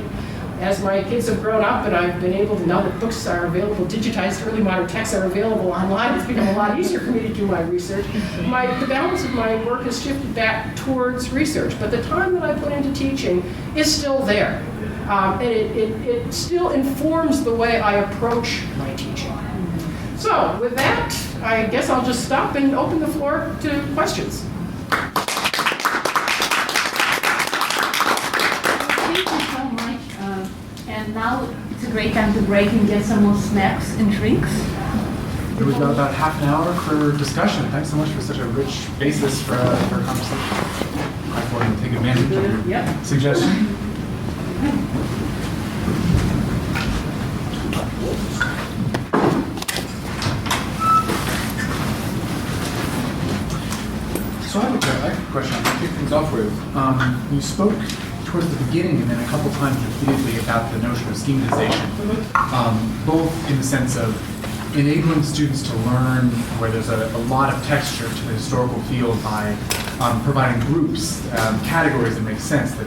As my kids have grown up and I've been able to, now that books are available, digitized early modern texts are available online, it's become a lot easier for me to do my research. The balance of my work has shifted back towards research, but the time that I put into teaching is still there. And it still informs the way I approach my teaching. So with that, I guess I'll just stop and open the floor to questions. Thank you so much. And now it's a great time to break and get some more snacks and drinks. We've got about half an hour for discussion. Thanks so much for such a rich basis for a conversation. I thought we'd take advantage of your suggestion. So I have a question I'll kick things off with. You spoke towards the beginning and then a couple times repeatedly about the notion of schematization, both in the sense of enabling students to learn where there's a lot of texture to the historical field by providing groups, categories that make sense that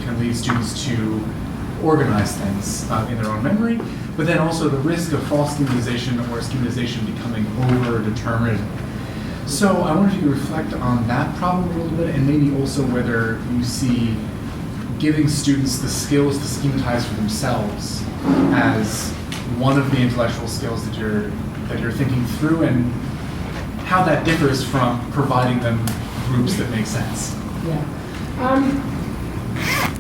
can lead students to organize things in their own memory, but then also the risk of false schematization or schematization becoming over-determined. So I wanted you to reflect on that problem a little bit, and maybe also whether you see giving students the skills to schematize for themselves as one of the intellectual skills that you're thinking through, and how that differs from providing them groups that make sense. Yeah.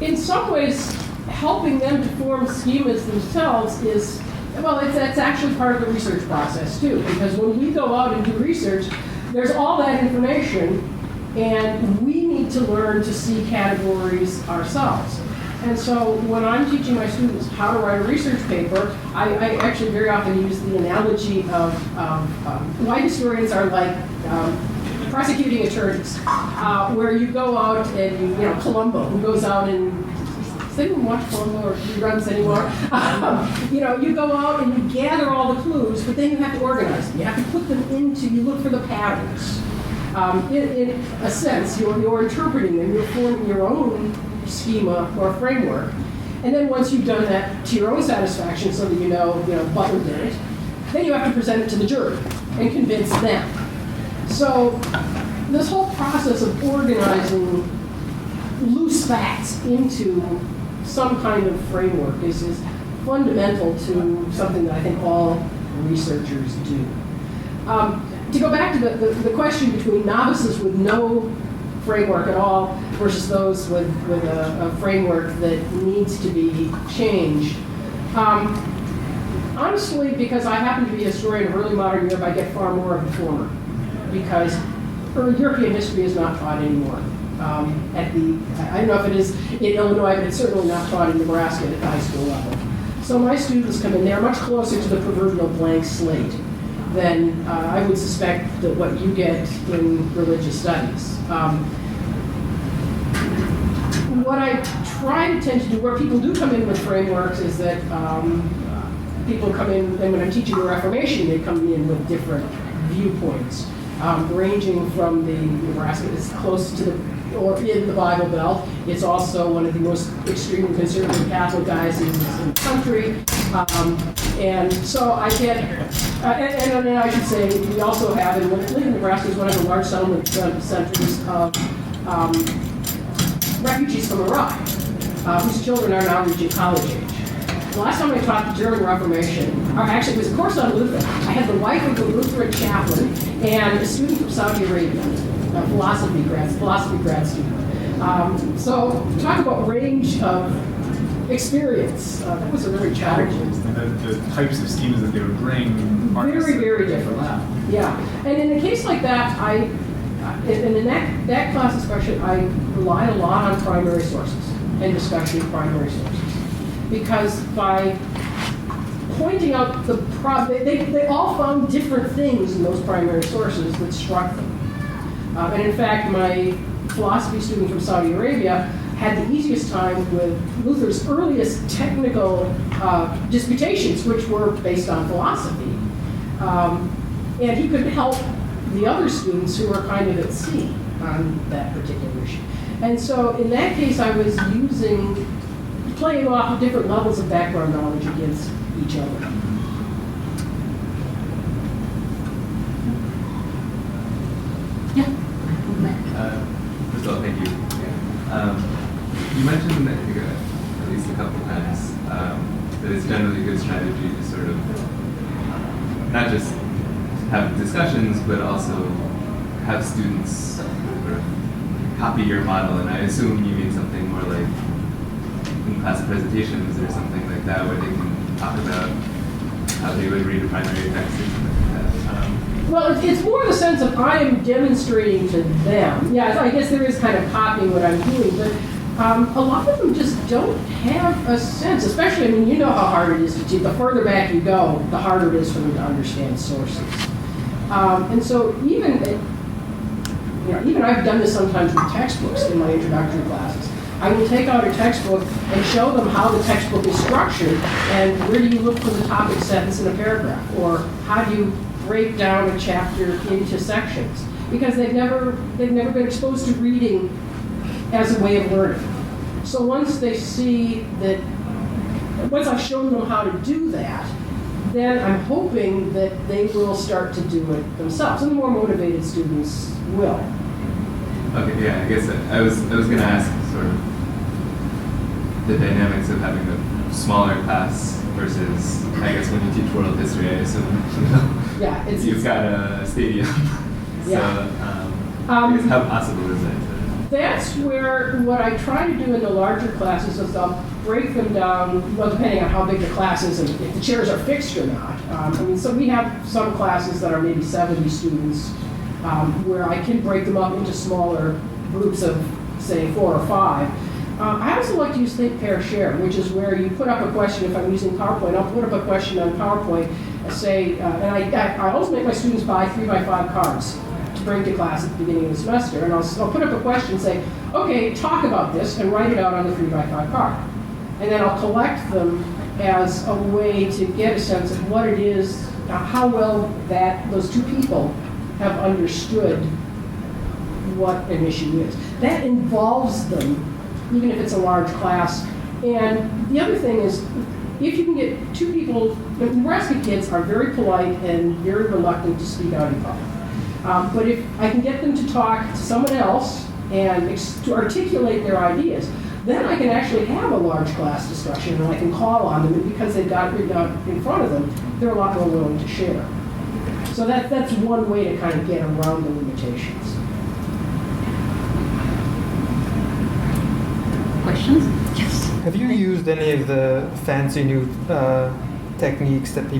In some ways, helping them to form schemas themselves is, well, it's actually part of the research process too, because when we go out and do research, there's all that information, and we need to learn to see categories ourselves. And so when I'm teaching my students how to write a research paper, I actually very often use the analogy of why historians are like prosecuting attorneys, where you go out and, Columbo, who goes out and, does anyone watch Columbo or reruns anymore? You go out and you gather all the clues, but then you have to organize them. You have to put them you look for the patterns. In a sense, you're interpreting them, you're forming your own schema or framework. And then once you've done that to your own satisfaction so that you know Butler did it, then you have to present it to the jury and convince them. So this whole process of organizing loose facts into some kind of framework is fundamental to something that I think all researchers do. To go back to the question between novices with no framework at all versus those with a framework that needs to be changed, Honestly, because I happen to be a historian of early modern Europe, I get far more of the former, because early European history is not taught anymore. I don't know if it is in Illinois, but it's certainly not taught in Nebraska at the high school level. So my students come in, they're much closer to the proverbial blank slate than I would suspect that what you get in religious studies. What I try to tend to do, where people do come in with frameworks, is that people come in, and when I'm teaching the Reformation, they come in with different viewpoints, ranging from the Nebraska is close to the, or in the Bible Belt. It's also one of the most extremely conservative Catholic dioceses in the country. And so I get, and I should say, we also have, and Lincoln, Nebraska is one of the large settlement centers of refugees from Iraq, whose children are now reaching college age. The last time I taught during the Reformation, or actually it was a course on Luther, I had the wife of the Lutheran chaplain and a student from Saudi Arabia, a philosophy grad student. So talk about range of experience. That was a really challenging. The types of schemas that they would bring are very, very different. Yeah, and in a case like that, in that class especially, I relied a lot on primary sources and discussion of primary sources. Because by pointing out the problem, they all found different things in those primary sources that struck them. And in fact, my philosophy student from Saudi Arabia had the easiest time with Luther's earliest technical disputations, which were based on philosophy. And he could help the other students who were kind of at sea on that particular issue. And so in that case, I was playing off of different levels of background knowledge against each other. First of all, thank you. You mentioned, I think, at least a couple times, that it's generally a good strategy to sort of not just have discussions, but also have students sort of copy your model. And I assume you mean something more like in class presentations or something like that, where they can talk about how they would read a primary text or something like that. Well, it's more the sense of I am demonstrating to them. Yeah, I guess there is kind of copying what I'm doing, but a lot of them just don't have a sense, especially, I mean, you know how hard it is to teach. The further back you go, the harder it is for them to understand sources. And so even I've done this sometimes with textbooks in my introductory classes. I will take out a textbook and show them how the textbook is structured and where do you look for the topic sentence in a paragraph, or how do you break down a chapter into sections, because they've never been exposed to reading as a way of learning. So once they see that, once I've shown them how to do that, then I'm hoping that they will start to do it themselves, and the more motivated students will. Okay, yeah, I guess I was going to ask sort of the dynamics of having a smaller class versus, I guess, when you teach world history, I assume, Yeah, you've got a stadium. Yeah. So, I guess how possible is that? That's where what I try to do in the larger classes is I'll break them down, well, depending on how big the class is and if the chairs are fixed or not. So we have some classes that are maybe 70 students where I can break them up into smaller groups of, say, 4 or 5. I also like to use think, pair, share, which is where you put up a question. If I'm using PowerPoint, I'll put up a question on PowerPoint, say, and I always make my students buy 3x5 cards to bring to class at the beginning of the semester, and I'll put up a question and say, okay, talk about this, and write it out on the 3x5 card. And then I'll collect them as a way to get a sense of what it is, how well those two people have understood what an issue is. That involves them, even if it's a large class. And the other thing is, if you can get two people, Nebraska kids are very polite and very reluctant to speak out in public. But if I can get them to talk to someone else and to articulate their ideas, then I can actually have a large class discussion and I can call on them, and because they've got it written out in front of them, they're a lot more willing to share. So that's one way to kind of get around the limitations. Questions? Yes. Have you used any of the fancy new techniques that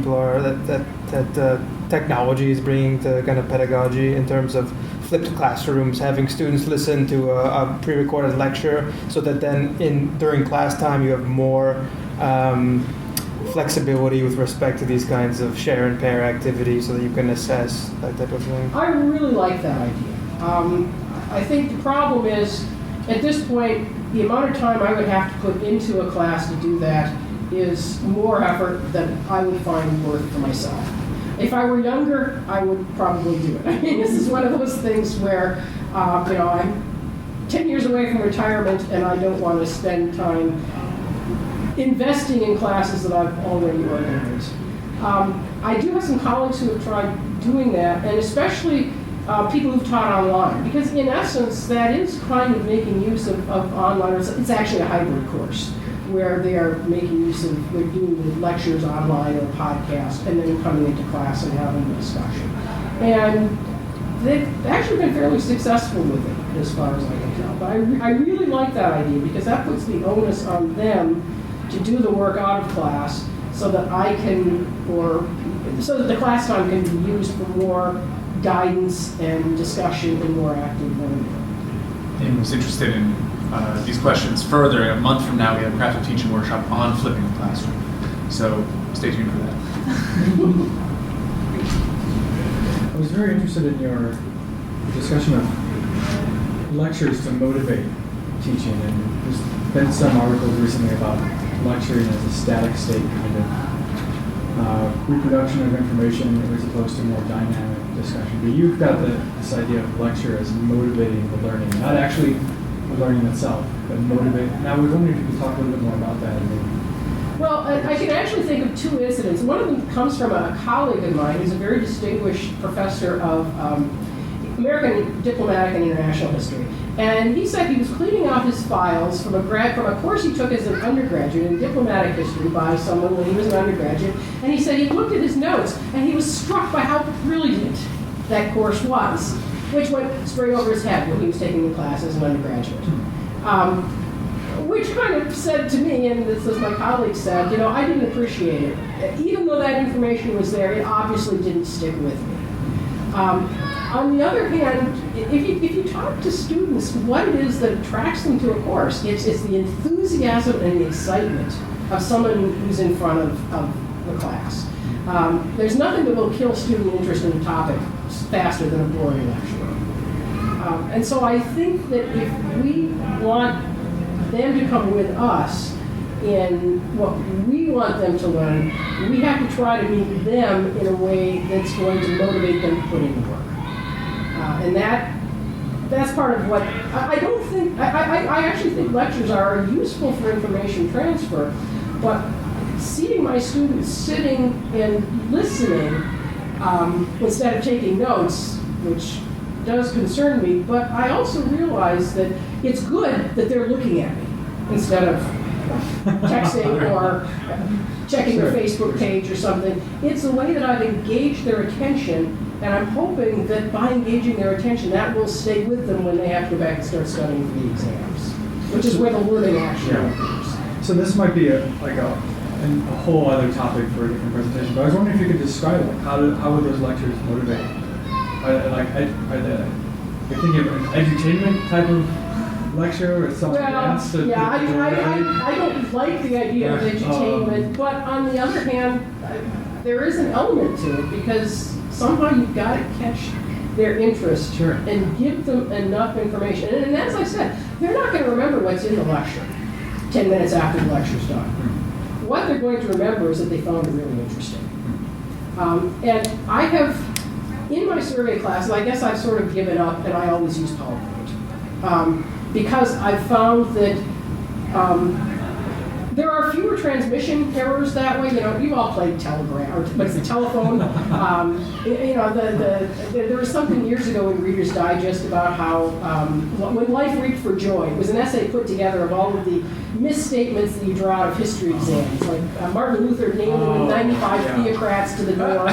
technology is bringing to kind of pedagogy in terms of flipped classrooms, having students listen to a pre-recorded lecture, so that then during class time you have more flexibility with respect to these kinds of share and pair activities, so that you can assess that type of thing? I really like that idea. I think the problem is, at this point, the amount of time I would have to put into a class to do that is more effort than I would find worth for myself. If I were younger, I would probably do it. I mean, this is one of those things where, I'm 10 years away from retirement and I don't want to spend time investing in classes that I've already organized. I do have some colleagues who have tried doing that, and especially people who've taught online, because in essence, that is kind of making use of online. It's actually a hybrid course where they are making use of, they're doing the lectures online or podcast, and then coming into class and having a discussion. And they've actually been fairly successful with it, as far as I can tell. But I really like that idea, because that puts the onus on them to do the work out of class, so that so that the class time can be used for more guidance and discussion and more active learning. Amy was interested in these questions further. A month from now, we have a Craft of Teaching workshop on flipping the classroom. So stay tuned for that. I was very interested in your discussion of lectures to motivate teaching, and there's been some articles recently about lecturing as a static state kind of reproduction of information as opposed to more dynamic discussion. But you've got this idea of lecture as motivating the learning, not actually the learning itself, but motivate. Now, I was wondering if you could talk a little bit more about that. Well, I can actually think of two incidents. One of them comes from a colleague of mine who's a very distinguished professor of American diplomatic and international history. And he said he was cleaning out his files from a course he took as an undergraduate in diplomatic history by someone when he was an undergraduate. And he said he looked at his notes and he was struck by how brilliant that course was, which went straight over his head when he was taking the class as an undergraduate. Which kind of said to me, and this is my colleague said, I didn't appreciate it. Even though that information was there, it obviously didn't stick with me. On the other hand, if you talk to students what it is that attracts them to a course, it's the enthusiasm and the excitement of someone who's in front of the class. There's nothing that will kill student interest in a topic faster than a boring lecture. And so I think that if we want them to come with us in what we want them to learn, we have to try to meet them in a way that's going to motivate them to put in the work. And that's part of what I don't think. I actually think lectures are useful for information transfer, but seeing my students sitting and listening instead of taking notes, which does concern me, but I also realize that it's good that they're looking at me instead of texting or checking their Facebook page or something. It's a way that I've engaged their attention, and I'm hoping that by engaging their attention, that will stay with them when they have to go back and start studying for the exams, which is where the learning actually occurs. So this might be a whole other topic for a different presentation, but I was wondering if you could describe it. How would those lectures motivate? You're thinking of an edutainment type of lecture or something else? I don't like the idea of edutainment, but on the other hand, there is an element to it, because somehow you've got to catch their interest and give them enough information. And as I said, they're not going to remember what's in the lecture 10 minutes after the lecture's done. What they're going to remember is that they found it really interesting. And I have, in my survey classes, I guess I've sort of given up, and I always use PowerPoint. Because I've found that there are fewer transmission errors that way. You've all played telegram, or what's the telephone? There was something years ago in Reader's Digest about how when life reached for joy, it was an essay put together of all of the misstatements that you draw out of history exams, like Martin Luther naming 95 theocrats to the door.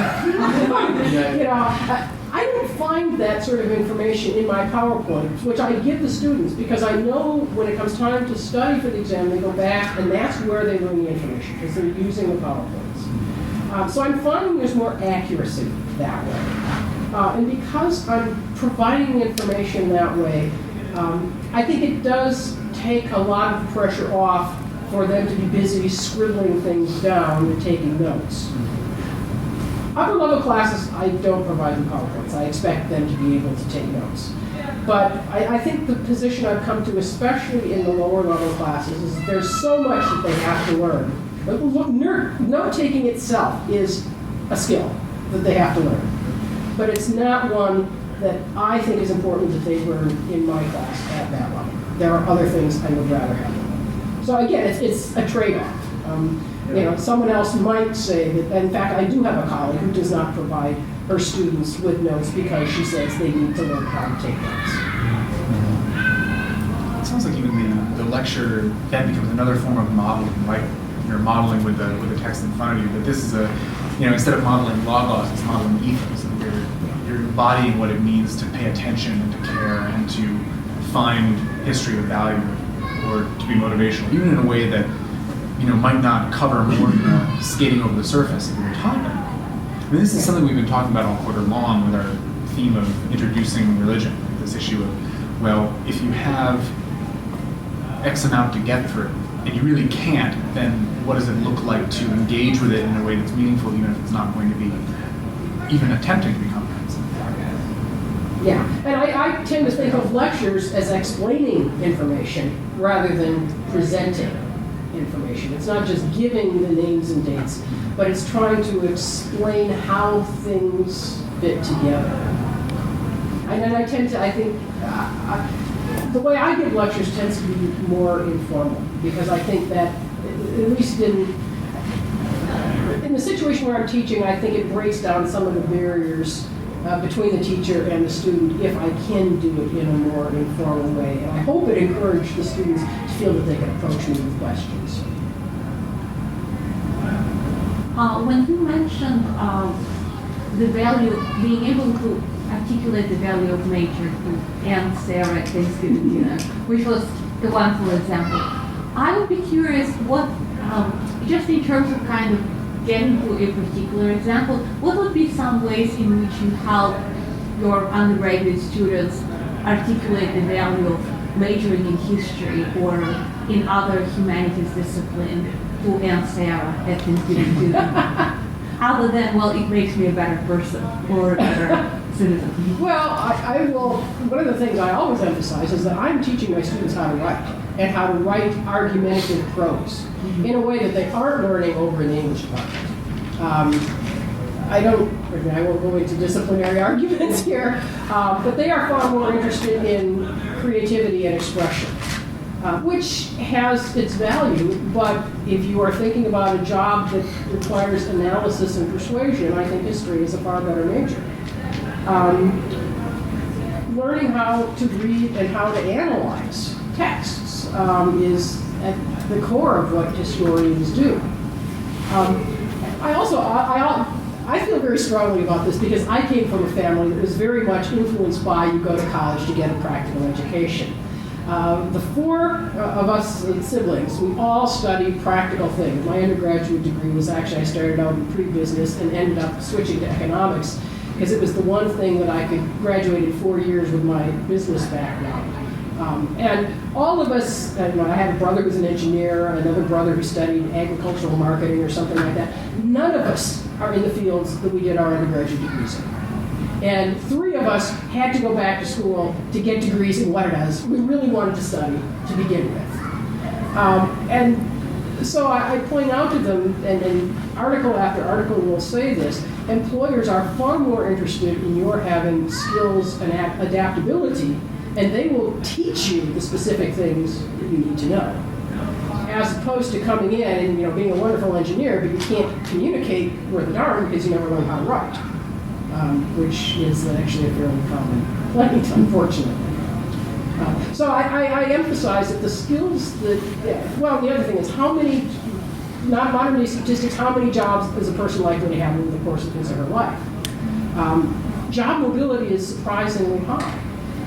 I don't find that sort of information in my PowerPoint, which I give the students because I know when it comes time to study for the exam, they go back and that's where they learn the information because they're using the PowerPoints. So I'm finding there's more accuracy that way. And because I'm providing the information that way, I think it does take a lot of pressure off for them to be busy scribbling things down and taking notes. Upper level classes, I don't provide them PowerPoints. I expect them to be able to take notes. But I think the position I've come to, especially in the lower level classes, is there's so much that they have to learn. Note-taking itself is a skill that they have to learn. But it's not one that I think is important that they learn in my class at that level. There are other things I would rather have them learn. So again, it's a trade-off. Someone else might say that, in fact, I do have a colleague who does not provide her students with notes because she says they need to learn how to take notes. It sounds like even the lecture then becomes another form of modeling, right? You're modeling with the text in front of you, but this is instead of modeling logos, it's modeling ethos. You're embodying what it means to pay attention and to care and to find history of value or to be motivational, even in a way that might not cover more than skating over the surface of your topic. I mean, this is something we've been talking about all quarter long with our theme of introducing religion, this issue of, well, if you have X amount to get through, and you really can't, then what does it look like to engage with it in a way that's meaningful, even if it's not going to be even attempting to be comprehensive? Yeah, and I tend to think of lectures as explaining information rather than presenting information. It's not just giving the names and dates, but it's trying to explain how things fit together. And then I think the way I give lectures tends to be more informal, because I think that, at least in the situation where I'm teaching, I think it breaks down some of the barriers between the teacher and the student if I can do it in a more informal way. And I hope it encourages the students to feel that they can approach me with questions. When you mentioned the value, being able to articulate the value of nature to Aunt Sarah at Thanksgiving dinner, which was the wonderful example, I would be curious what, just in terms of kind of getting to a particular example, what would be some ways in which you help your undergraduate students articulate the value of majoring in history or in other humanities discipline to Aunt Sarah at Thanksgiving dinner? Other than, well, it makes me a better person or a better citizen. Well, I will, one of the things I always emphasize is that I'm teaching my students how to write, and how to write argumentative prose in a way that they aren't learning over in the English department. I won't go into disciplinary arguments here, but they are far more interested in creativity and expression, which has its value, but if you are thinking about a job that requires analysis and persuasion, I think history is a far better major. Learning how to read and how to analyze texts is at the core of what historians do. I feel very strongly about this because I came from a family that was very much influenced by you go to college to get a practical education. The four of us siblings, we all studied practical things. My undergraduate degree was actually, I started out in pre-business and ended up switching to economics because it was the one thing that I could graduate in 4 years with my business background. And all of us, I had a brother who was an engineer, another brother who studied agricultural marketing or something like that. None of us are in the fields that we did our undergraduate degrees in. And 3 of us had to go back to school to get degrees in what it is we really wanted to study to begin with. And so I point out to them, and article after article will say this, employers are far more interested in your having skills and adaptability, and they will teach you the specific things that you need to know, as opposed to coming in and being a wonderful engineer, but you can't communicate worth a darn because you never learn how to write, which is actually a fairly common complaint, unfortunately. So I emphasize that the skills that, the other thing is how many, not modern day statistics, how many jobs is a person likely to have over the course of his or her life? job mobility is surprisingly high.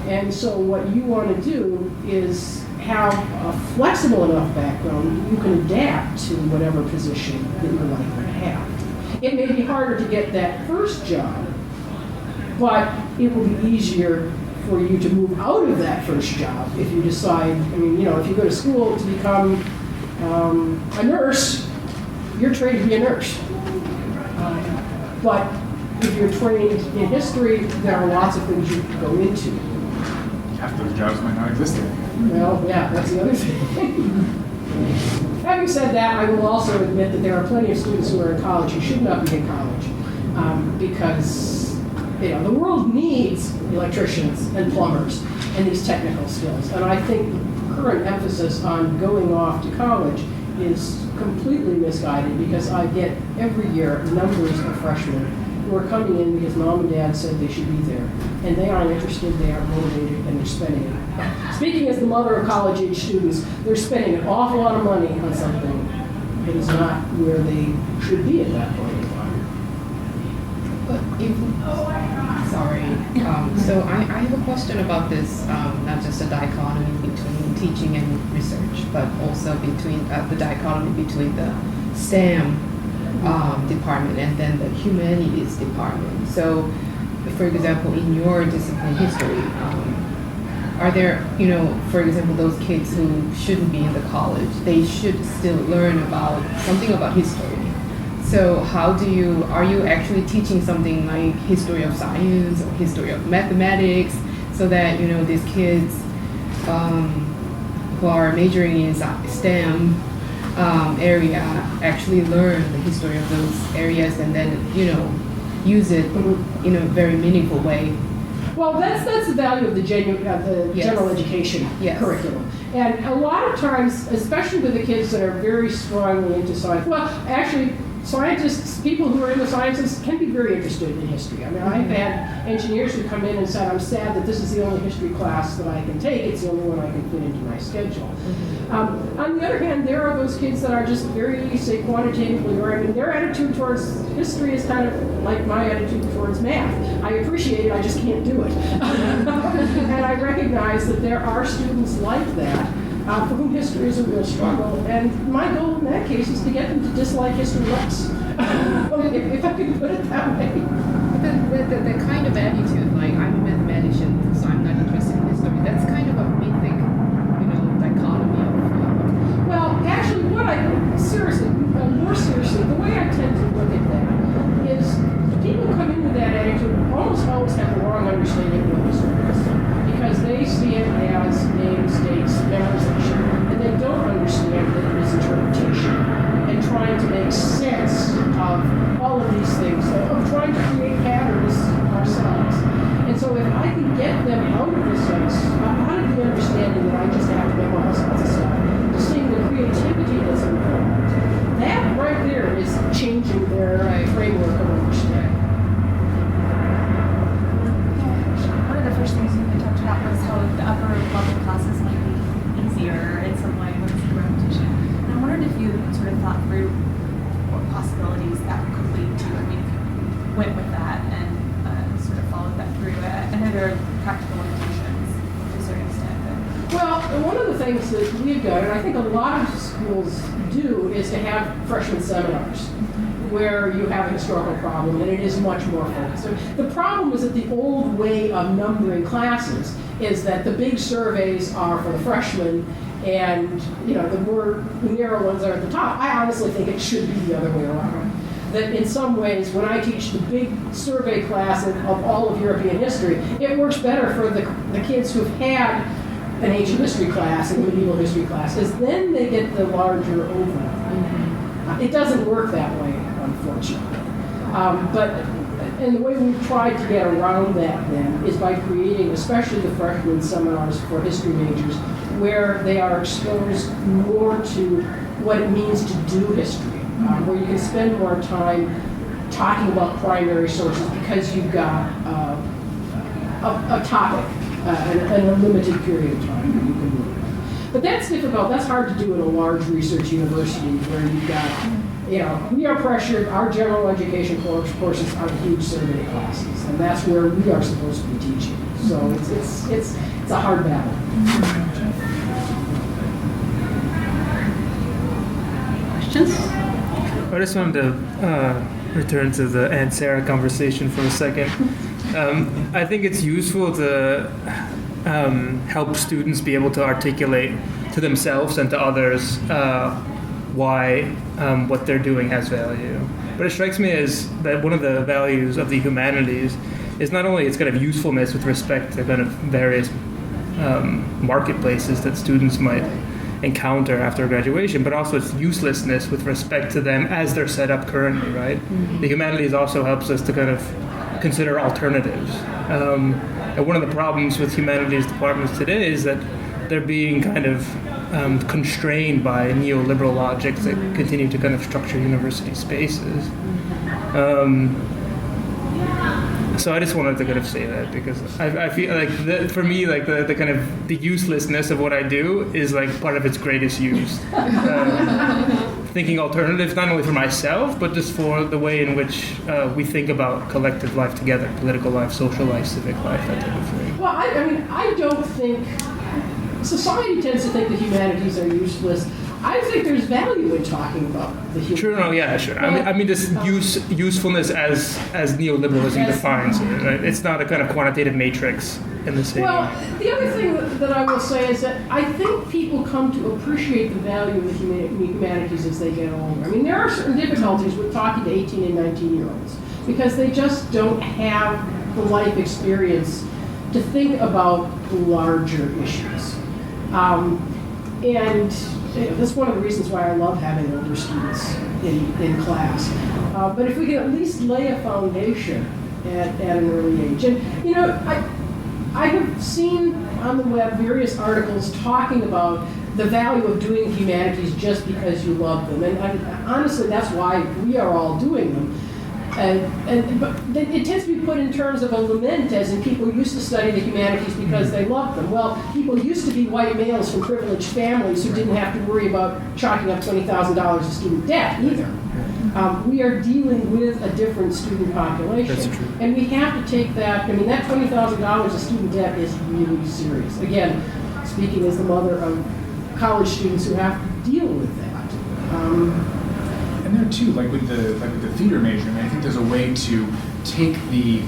And so what you want to do is have a flexible enough background you can adapt to whatever position that you're likely to have. It may be harder to get that first job, but it will be easier for you to move out of that first job if you decide, I mean, if you go to school to become a nurse, you're trained to be a nurse. But if you're trained in history, there are lots of things you can go into. Half those jobs might not exist anymore. Well, yeah, that's the other thing. Having said that, I will also admit that there are plenty of students who are in college who should not be in college because the world needs electricians and plumbers and these technical skills. And I think the current emphasis on going off to college is completely misguided because I get every year numbers of freshmen who are coming in because mom and dad said they should be there. And they aren't interested, they aren't motivated, and they're spending it. Speaking as the mother of college-age students, they're spending an awful lot of money on something that is not where they should be at that point in time. But so I have a question about this, not just a dichotomy between teaching and research, but also between the dichotomy between the STEM department and then the humanities department. So, for example, in your discipline, history, are there, for example, those kids who shouldn't be in the college, they should still learn about something about history. So are you actually teaching something like history of science or history of mathematics so that, these kids who are majoring in STEM area actually learn the history of those areas and then, use it in a very meaningful way? Well, that's the value of the general education curriculum. And a lot of times, especially with the kids that are very strongly into science, well, actually, scientists, people who are in the sciences can be very interested in history. I mean, I've had engineers who come in and said, I'm sad that this is the only history class that I can take. It's the only one I can fit into my schedule. On the other hand, there are those kids that are just very, say, quantitatively oriented. Their attitude towards history is kind of like my attitude towards math. I appreciate it, I just can't do it. And I recognize that there are students like that for whom history is a real struggle. And my goal in that case is to get them to dislike history less. If I can put it that way. But the kind of attitude, like I'm a mathematician, so I'm not interested in history, that's kind of a mythic, dichotomy of... Well, actually, more seriously, the way I tend to look at that is people come in with that attitude almost always have the wrong understanding of what history is. Because they see it as names, dates, memorization, and they don't understand that it is interpretation and trying to make sense of all of these things, of trying to create patterns ourselves. And so if I can get them out of the sense, out of the understanding that I just have to memorize all this stuff, to seeing the creativity that's involved, that right there is changing their framework of understanding. One of the first things you talked about was how the upper level classes might be easier in some way when it's the repetition. And I wondered if you sort of thought through what possibilities that could lead to. I mean, if you went with that and sort of followed that through. I know there are practical limitations to a certain extent. Well, one of the things that we've done, and I think a lot of schools do, is to have freshman seminars where you have a historical problem and it is much more focused. So the problem is that the old way of numbering classes is that the big surveys are for the freshmen and the more narrow ones are at the top. I honestly think it should be the other way around. That in some ways, when I teach the big survey class of all of European history, it works better for the kids who've had an ancient history class and a medieval history class, because then they get the larger overlap. It doesn't work that way, unfortunately. And the way we've tried to get around that then is by creating, especially the freshman seminars for history majors, where they are exposed more to what it means to do history, where you can spend more time talking about primary sources because you've got a topic and a limited period of time that you can move. But that's difficult. That's hard to do in a large research university where you've got we are pressured, our general education courses are huge survey classes, and that's where we are supposed to be teaching. So it's a hard battle. Questions? I just wanted to return to the Aunt Sarah conversation for a second. I think it's useful to help students be able to articulate to themselves and to others why what they're doing has value. But it strikes me as that one of the values of the humanities is not only its kind of usefulness with respect to kind of various marketplaces that students might encounter after graduation, but also its uselessness with respect to them as they're set up currently, right? Mm-hmm. The humanities also helps us to kind of consider alternatives. And one of the problems with humanities departments today is that they're being kind of constrained by neoliberal logics that continue to kind of structure university spaces. So I just wanted to kind of say that because I feel like for me, like the kind of the uselessness of what I do is like part of its greatest use. Thinking alternatives not only for myself, but just for the way in which we think about collective life together, political life, social life, civic life, that type of thing. Well, I don't think society tends to think the humanities are useless. I think there's value in talking about the humanities. Sure, no, yeah, sure. I mean, this usefulness as neoliberalism defines it, right? It's not a kind of quantitative matrix in the same Well, way. the other thing that I will say is that I think people come to appreciate the value of the humanities as they get older. I mean, there are certain difficulties with talking to 18 and 19-year-olds because they just don't have the life experience to think about larger issues. And that's one of the reasons why I love having older students in class. But if we can at least lay a foundation at an early age. And, I have seen on the web various articles talking about the value of doing humanities just because you love them. And honestly, that's why we are all doing them. But it tends to be put in terms of a lament, as in people used to study the humanities because they loved them. Well, people used to be white males from privileged families who didn't have to worry about chalking up $20,000 of student debt either. We are dealing with a different student population. That's true. And we have to take that, that $20,000 of student debt is really serious. Again, speaking as the mother of college students who have to deal with that. And there too, like with the theater major, I think there's a way to take the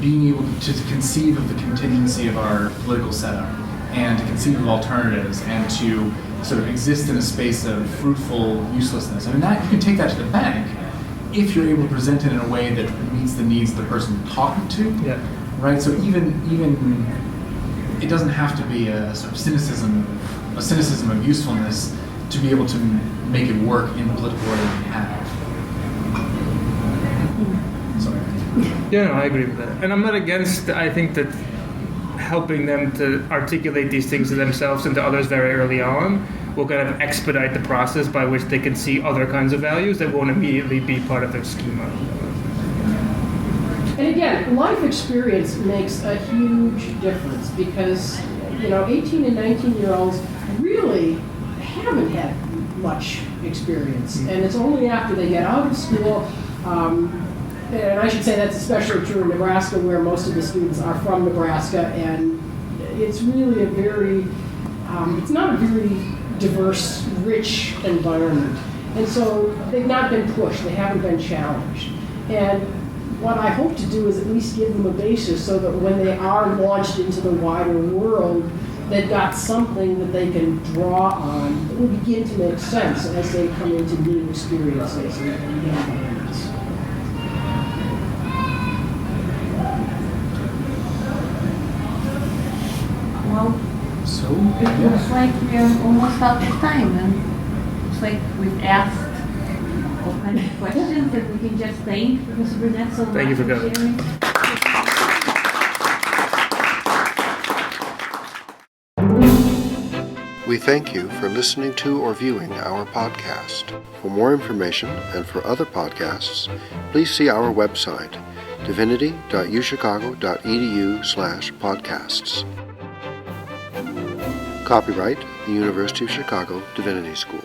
being able to conceive of the contingency of our political setup and to conceive of alternatives and to sort of exist in a space of fruitful uselessness. That you can take that to the bank if you're able to present it in a way that meets the needs of the person talking to. Yeah. Right. So even it doesn't have to be a sort of cynicism of usefulness to be able to make it work in the political order we have. Sorry. Yeah, no, I agree with that. And I'm not against, I think that helping them to articulate these things to themselves and to others very early on will kind of expedite the process by which they can see other kinds of values that won't immediately be part of their schema. And again, life experience makes a huge difference because, 18 and 19-year-olds really haven't had much experience. And it's only after they get out of school, and I should say that's especially true in Nebraska, where most of the students are from Nebraska, and it's really it's not a very diverse, rich environment. And so they've not been pushed, they haven't been challenged. And what I hope to do is at least give them a basis so that when they are launched into the wider world, they've got something that they can draw on that will begin to make sense as they come into new experiences and new environments. Well, So it looks like we're almost out of time, and looks like we've asked all kinds of questions, and we can just thank Professor Burnett so much Thank you for coming. sharing. We thank you for listening to or viewing our podcast. For more information and for other podcasts, please see our website, divinity.uchicago.edu/podcasts. Copyright, the University of Chicago Divinity School.